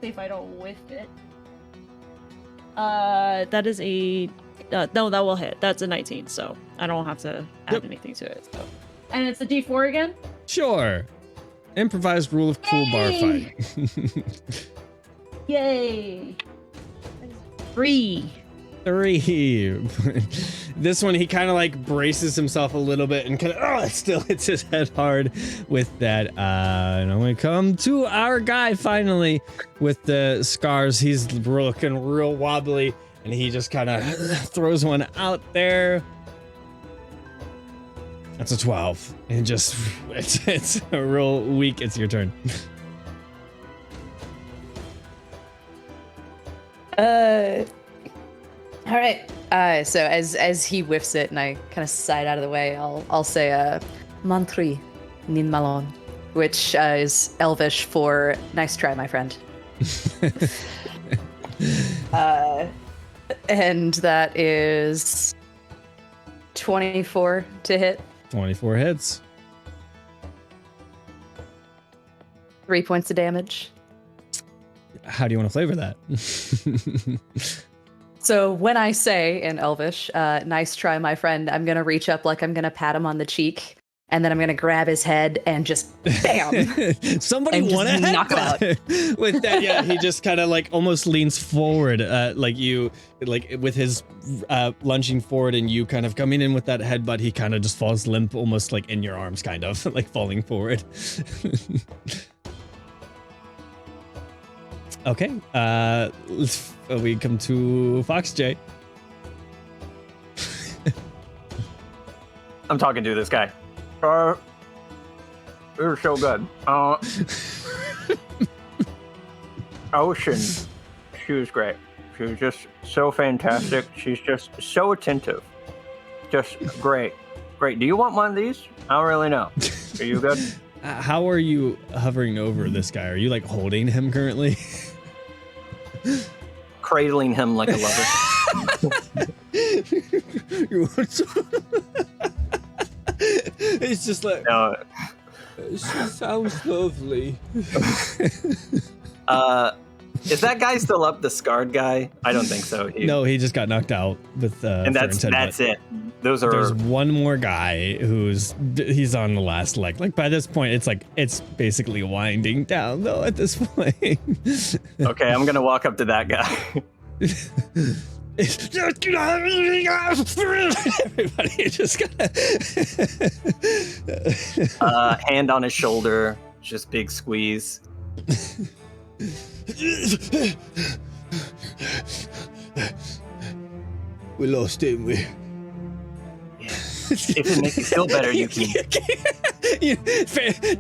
See if I don't whiff it. That is a no, that will hit. That's a 19, so I don't have to add anything to it. So. And it's a D4 again? Sure. Improvised rule of cool bar fight. Yay! 3. This one, he kind of like braces himself a little bit and kind of, it still hits his head hard with that. And when we come to our guy finally with the scars, he's looking real wobbly and he just kind of throws one out there. That's a 12. And just, it's a real weak. It's your turn. All right. So as he whiffs it and I kind of side out of the way, I'll say Mantri Nin Malon, which is Elvish for nice try, my friend. And that is 24 to hit. 24 hits. 3 points of damage. How do you want to flavor that? So when I say in Elvish, nice try, my friend, I'm going to reach up like I'm going to pat him on the cheek and then I'm gonna grab his head and just bam. Somebody And just want to knock him out. With that, yeah, he just kind of like almost leans forward, like with his lunging forward, and you kind of coming in with that headbutt. He kind of just falls limp, almost like in your arms, kind of like falling forward. Okay, we come to Fox J. I'm talking to this guy. You're so good. Ocean, she was great. She was just so fantastic. She's just so attentive. Just great. Great. Do you want one of these? I don't really know. Are you good? How are you hovering over this guy? Are you like holding him currently? Cradling him like a lover. It's just like, No. She sounds lovely. Is that guy still up? The scarred guy? I don't think so. no, he just got knocked out with And that's it. Those are. There's one more guy he's on the last leg. Like by this point, it's basically winding down though. At this point, Okay, I'm gonna walk up to that guy. Everybody just gotta Hand on his shoulder, just big squeeze. We lost, didn't we? If it makes you feel better, you can.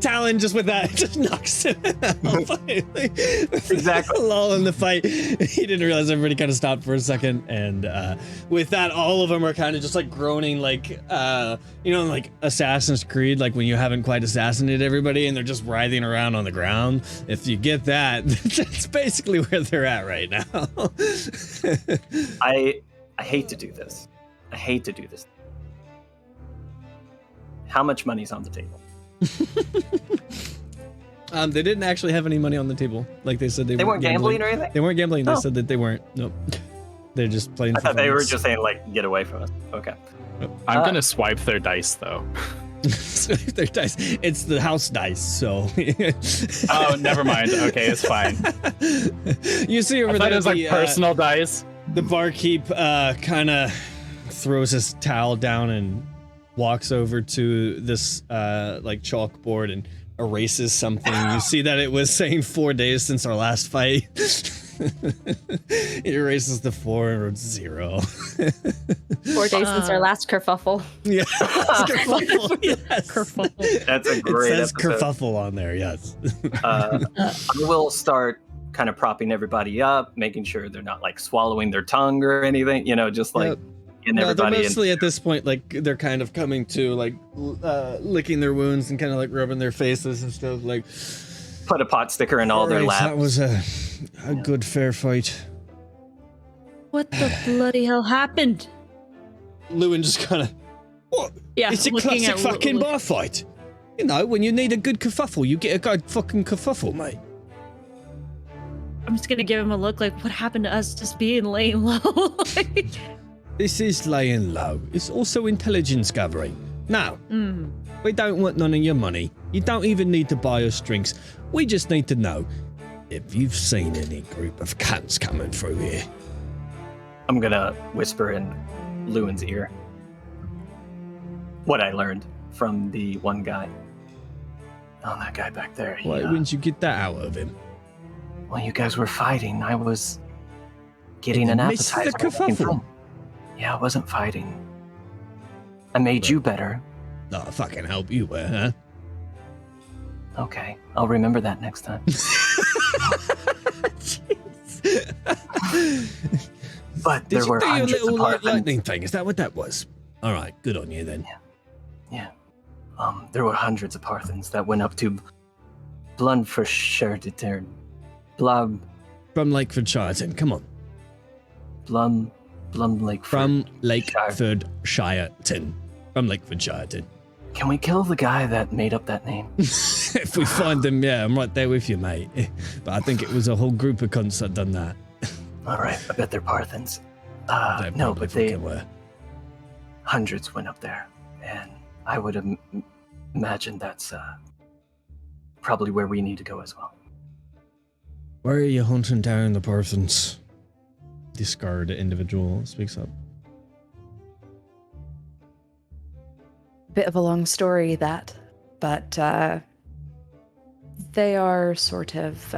Talon just with that just knocks him out. Exactly. Lull in the fight. He didn't realize everybody kind of stopped for a second, and with that, all of them are kind of just like groaning, like like Assassin's Creed, like when you haven't quite assassinated everybody, and they're just writhing around on the ground. If you get that, that's basically where they're at right now. I hate to do this. How much money's on the table? They didn't actually have any money on the table. Like they said, they weren't gambling or anything? They weren't gambling. They Oh. said that they weren't. Nope. They're just playing. I for thought they were fun. just saying, like, get away from us. Okay. I'm gonna swipe their dice though. Their dice. It's the house dice, so. Oh, never mind. Okay, it's fine. You see I over thought there it was like personal dice. the barkeep kind of throws his towel down and walks over to this like chalkboard and erases something. You see that it was saying 4 days since our last fight. He erases the 4 and wrote 0. 4 days since our last kerfuffle. Yeah, kerfuffle. Yes. Kerfuffle. That's a great It says episode. kerfuffle on there. Yes. I will start kind of propping everybody up, making sure they're not like swallowing their tongue or anything, just like Yep. getting No, they're everybody in. mostly at this point like they're kind of coming to like licking their wounds and kind of like rubbing their faces and stuff. Like, Put a pot sticker in all their "Alright, laps. that was a good fair fight." What the bloody hell happened? Lewin just kind of, what? Yeah, It's a looking classic at fucking bar fight. When you need a good kerfuffle, you get a good fucking kerfuffle, mate. I'm just gonna give him a look like, what happened to us just being laying low? This is laying low. It's also intelligence gathering. Now, we don't want none of your money. You don't even need to buy us drinks. We just need to know if you've seen any group of cunts coming through here. I'm gonna whisper in Lewin's ear what I learned from the one guy. Oh, that guy back there. Why wouldn't you get that out of him? Well, you guys were fighting. I was getting In an the midst of the appetizer. looking for kerfuffle. him. Yeah, I wasn't fighting. I made you better. No, I fucking hope you were, huh? Okay, I'll remember that next time. But Did there you were do your hundreds little of like, apartments. lightning thing? Is that what that was? All right, good on you then. Yeah. There were hundreds of Parthens that went up to Blunfordshire, Blum From Lakeford Shireton, come on. Lakeford. From Lakeford Shireton. From Lakeford Shireton. Can we kill the guy that made up that name? If we find them, yeah, I'm right there with you, mate. But I think it was a whole group of cunts that done that. All right, I bet they're Parthens. They No, probably but they fucking were. hundreds went up there, and I would have imagine that's probably where we need to go as well. Why are you hunting down the persons? The scarred individual speaks up. Bit of a long story, that, but they are sort of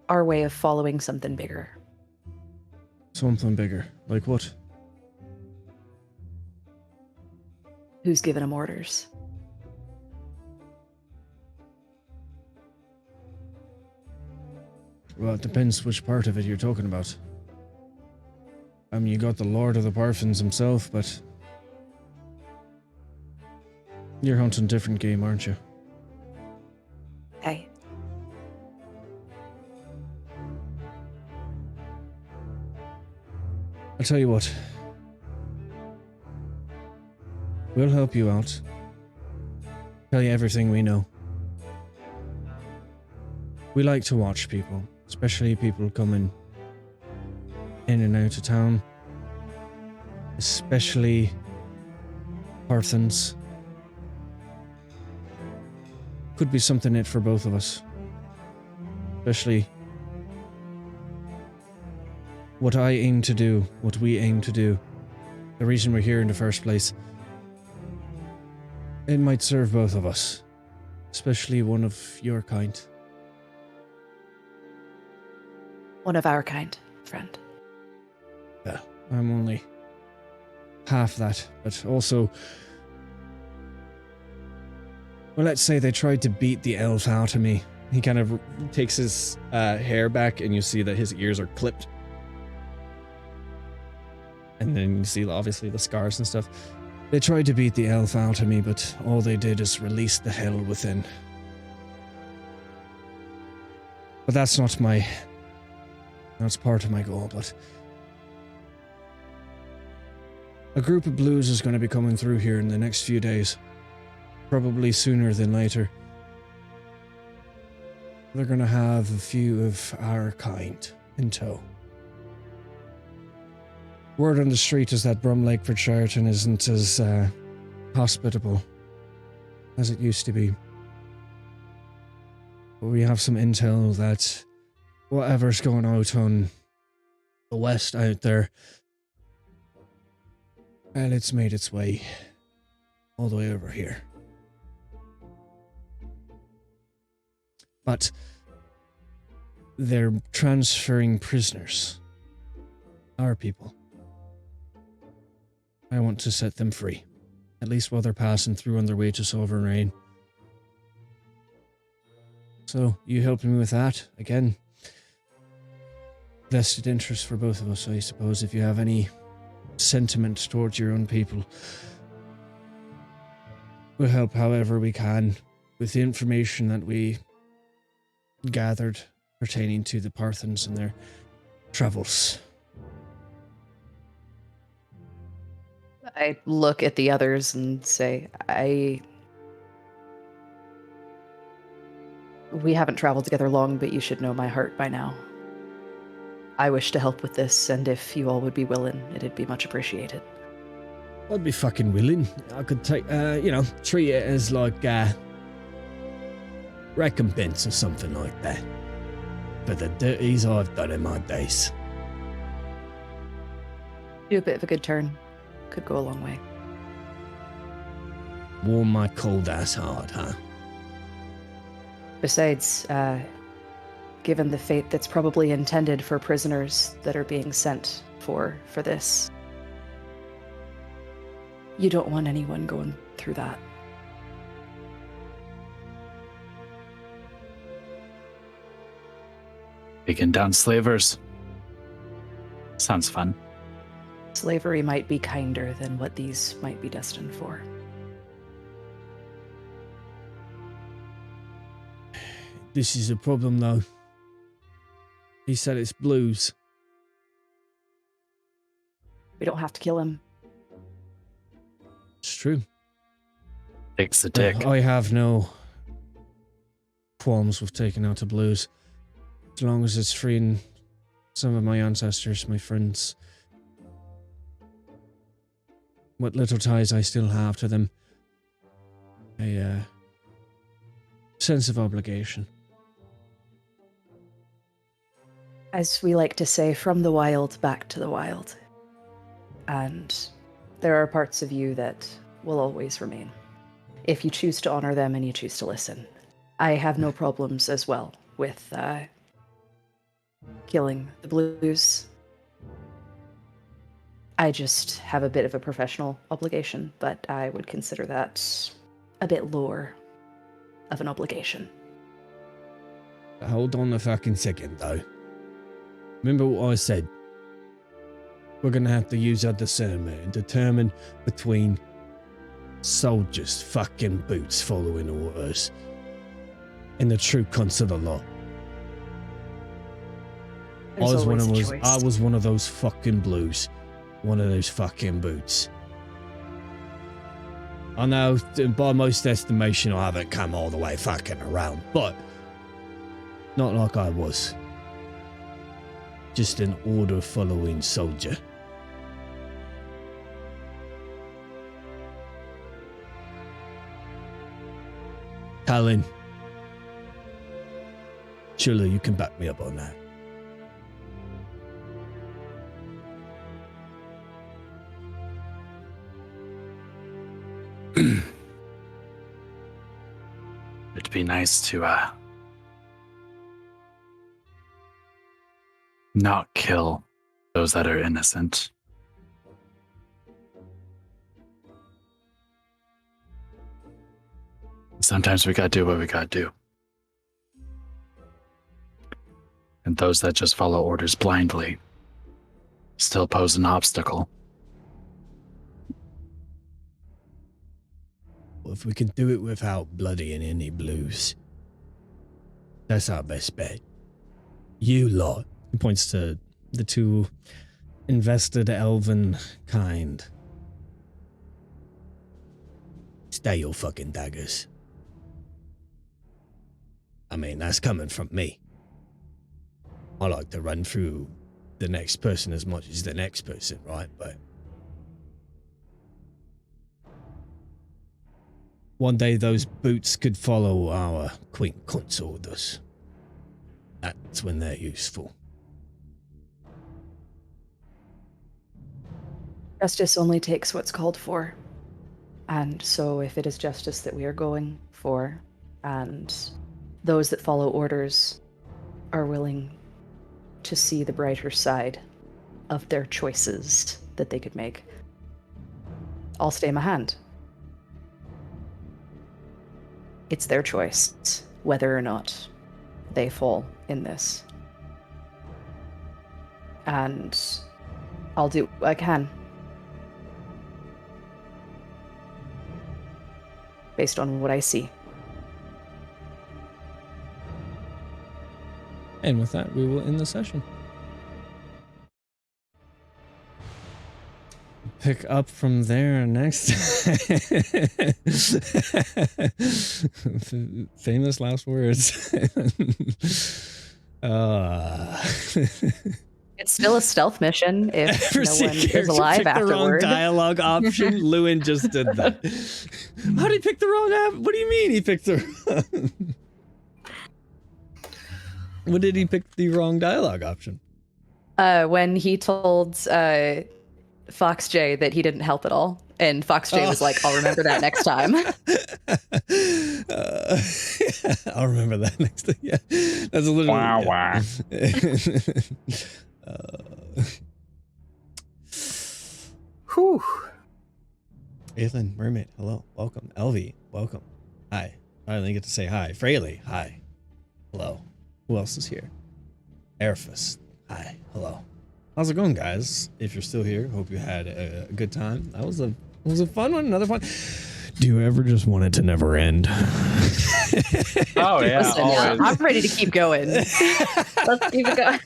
our way of following something bigger. Something bigger. Like what? Who's giving them orders? Well, it depends which part of it you're talking about. I mean, you got the Lord of the Parfins himself, but you're hunting different game, aren't you? Hey. I'll tell you what. We'll help you out. Tell you everything we know. We like to watch people, especially people coming in and out of town. Especially Parthens. Could be something in it for both of us. Especially what I aim to do, what we aim to do. The reason we're here in the first place. It might serve both of us. Especially one of your kind. One of our kind, friend. Yeah, I'm only half that, but also... Well, let's say they tried to beat the elf out of me. He kind of takes his hair back and you see that his ears are clipped. And then you see, obviously, the scars and stuff. They tried to beat the elf out of me, but all they did is release the hell within. But that's not my... That's part of my goal, but... A group of blues is going to be coming through here in the next few days. Probably sooner than later. They're going to have a few of our kind in tow. Word on the street is that Brumlakeford Sheraton isn't as hospitable as it used to be. But we have some intel that whatever's going out on the west out there, well, it's made its way all the way over here. But they're transferring prisoners. Our people. I want to set them free. At least while they're passing through on their way to Sovereign Reign. So, you helped me with that. Again, vested interest for both of us, I suppose, if you have any sentiment towards your own people. We'll help however we can with the information that we gathered pertaining to the Parthens and their travels. I look at the others and say, we haven't traveled together long, but you should know my heart by now. I wish to help with this, and if you all would be willing, it'd be much appreciated. I'd be fucking willing. I could take, treat it as like, recompense or something like that. For the dirties I've done in my days. Do a bit of a good turn. Could go a long way. Warm my cold ass heart, huh? Besides, given the fate that's probably intended for prisoners that are being sent for this, you don't want anyone going through that. Taking down slavers. Sounds fun. Slavery might be kinder than what these might be destined for. This is a problem, though. He said it's blues. We don't have to kill him. It's true. Takes the dick. I have no qualms with taking out the blues. As long as it's freeing some of my ancestors, my friends. What little ties I still have to them. a sense of obligation. As we like to say, from the wild back to the wild. And there are parts of you that will always remain, if you choose to honor them and you choose to listen. I have no problems as well with killing the blues. I just have a bit of a professional obligation, but I would consider that a bit lower of an obligation. Hold on a fucking second, though. Remember what I said? We're gonna have to use our discernment and determine between soldiers' fucking boots following orders and the true cons of the law. I was one of those fucking blues. One of those fucking boots. I know, by most estimation, I haven't come all the way fucking around, but not like I was. Just an order-following soldier. Talon, surely you can back me up on that. It'd be nice to not kill those that are innocent. Sometimes we gotta do what we gotta do. And those that just follow orders blindly still pose an obstacle. Well, if we can do it without bloodying any blues, that's our best bet. You lot. He points to the two invested elven kind. Stay your fucking daggers. I mean, that's coming from me. I like to run through the next person as much as the next person, right? But one day those boots could follow our queen cunt's orders. That's when they're useful. Justice only takes what's called for. And so if it is justice that we are going for, and those that follow orders are willing to see the brighter side of their choices that they could make, I'll stay my hand. It's their choice whether or not they fall in this. And I'll do what I can based on what I see. And with that, we will end the session. Pick up from there next. Famous last words. It's still a stealth mission if Ever no see one is character alive pick the wrong afterward. dialogue option? Lewin just did that. How did he pick the wrong app? What do you mean he picked the What did he pick the wrong dialogue option? When he told Fox J that he didn't help at all, and Fox J was like, "I'll remember that next time." I'll remember that next time. Yeah, that's a little. Wah. Whew. Aethan, Mermaid, hello, welcome. Elvie, welcome. Hi. I only get to say hi. Fraley, hi. Hello. Who else is here? Airfus, hi. Hello. How's it going, guys? If you're still here, hope you had a good time. That was a fun one. Another fun. Do you ever just want it to never end? Oh yeah, Listen, always. I'm ready to keep going. Let's keep it going.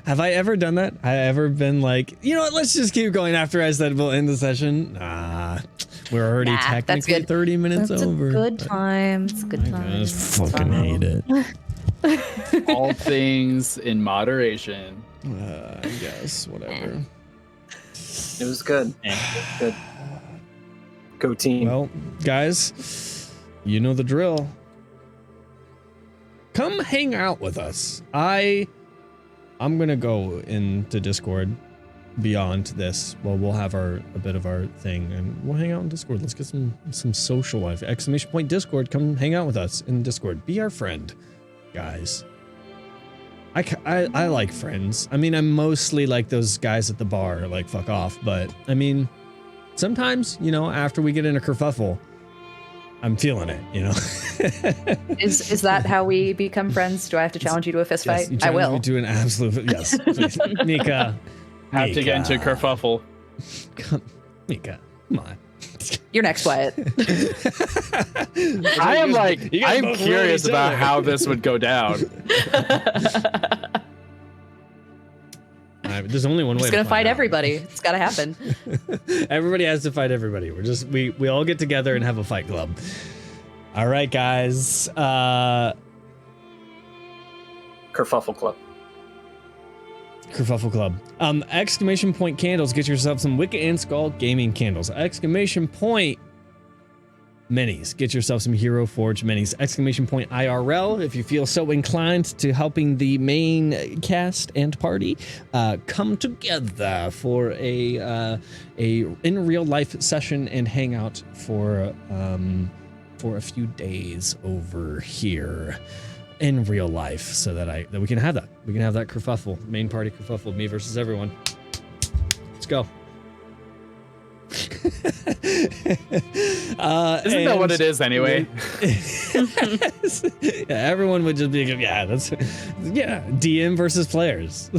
Have I ever done that? Have I ever been like, you know what, let's just keep going after I said we'll end the session? Nah, we're already That's technically good. 30 minutes That's over. a good time. It's a good time. I just fucking hate it. All things in moderation. I guess, whatever. It was good. Eh. Good. Go team. Well, guys, you know the drill. Come hang out with us. I'm gonna go into Discord beyond this. Well, we'll have a bit of our thing, and we'll hang out in Discord. Let's get some social life. ! Discord. Come hang out with us in Discord. Be our friend, guys. I like friends. I mean, I'm mostly like those guys at the bar, like fuck off. But I mean, sometimes, you know, after we get in a kerfuffle, I'm feeling it, you know. Is that how we become friends? Do I have to challenge you to a fist fight? Yes, I will. Do an absolute yes. Please. Nika. Have to get into a kerfuffle. Nika, come on. You're next, Wyatt. I'm curious about how this would go down. There's only one way. Just gonna fight everybody. It's gotta happen. Everybody has to fight everybody. We all get together and have a fight club. All right, guys. Kerfuffle Club. Kerfuffle Club. Exclamation point candles. Get yourself some Wicca and Skull gaming candles. Exclamation point minis. Get yourself some Hero Forge minis. Exclamation point IRL. If you feel so inclined to helping the main cast and party come together for a in real life session and hang out for a few days over here in real life, so that we can have that. We can have that kerfuffle, main party kerfuffle, me versus everyone. Let's go. Isn't that what it is anyway? Yeah, everyone would just be, DM versus players.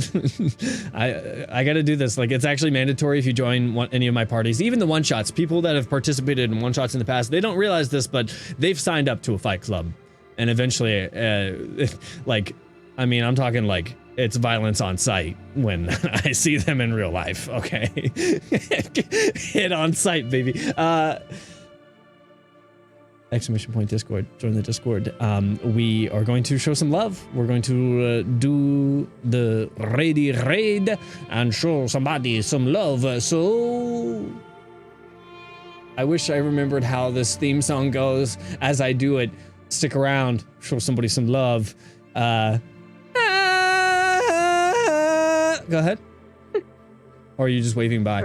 I got to do this. Like, it's actually mandatory if you join any of my parties, even the one shots. People that have participated in one shots in the past, they don't realize this, but they've signed up to a fight club, and eventually, I'm talking like, it's violence on sight when I see them in real life, okay? Hit on sight, baby. Exclamation point Discord. Join the Discord. We are going to show some love. We're going to do the raid and show somebody some love. So I wish I remembered how this theme song goes. As I do it, stick around, show somebody some love. Go ahead. Or are you just waving by?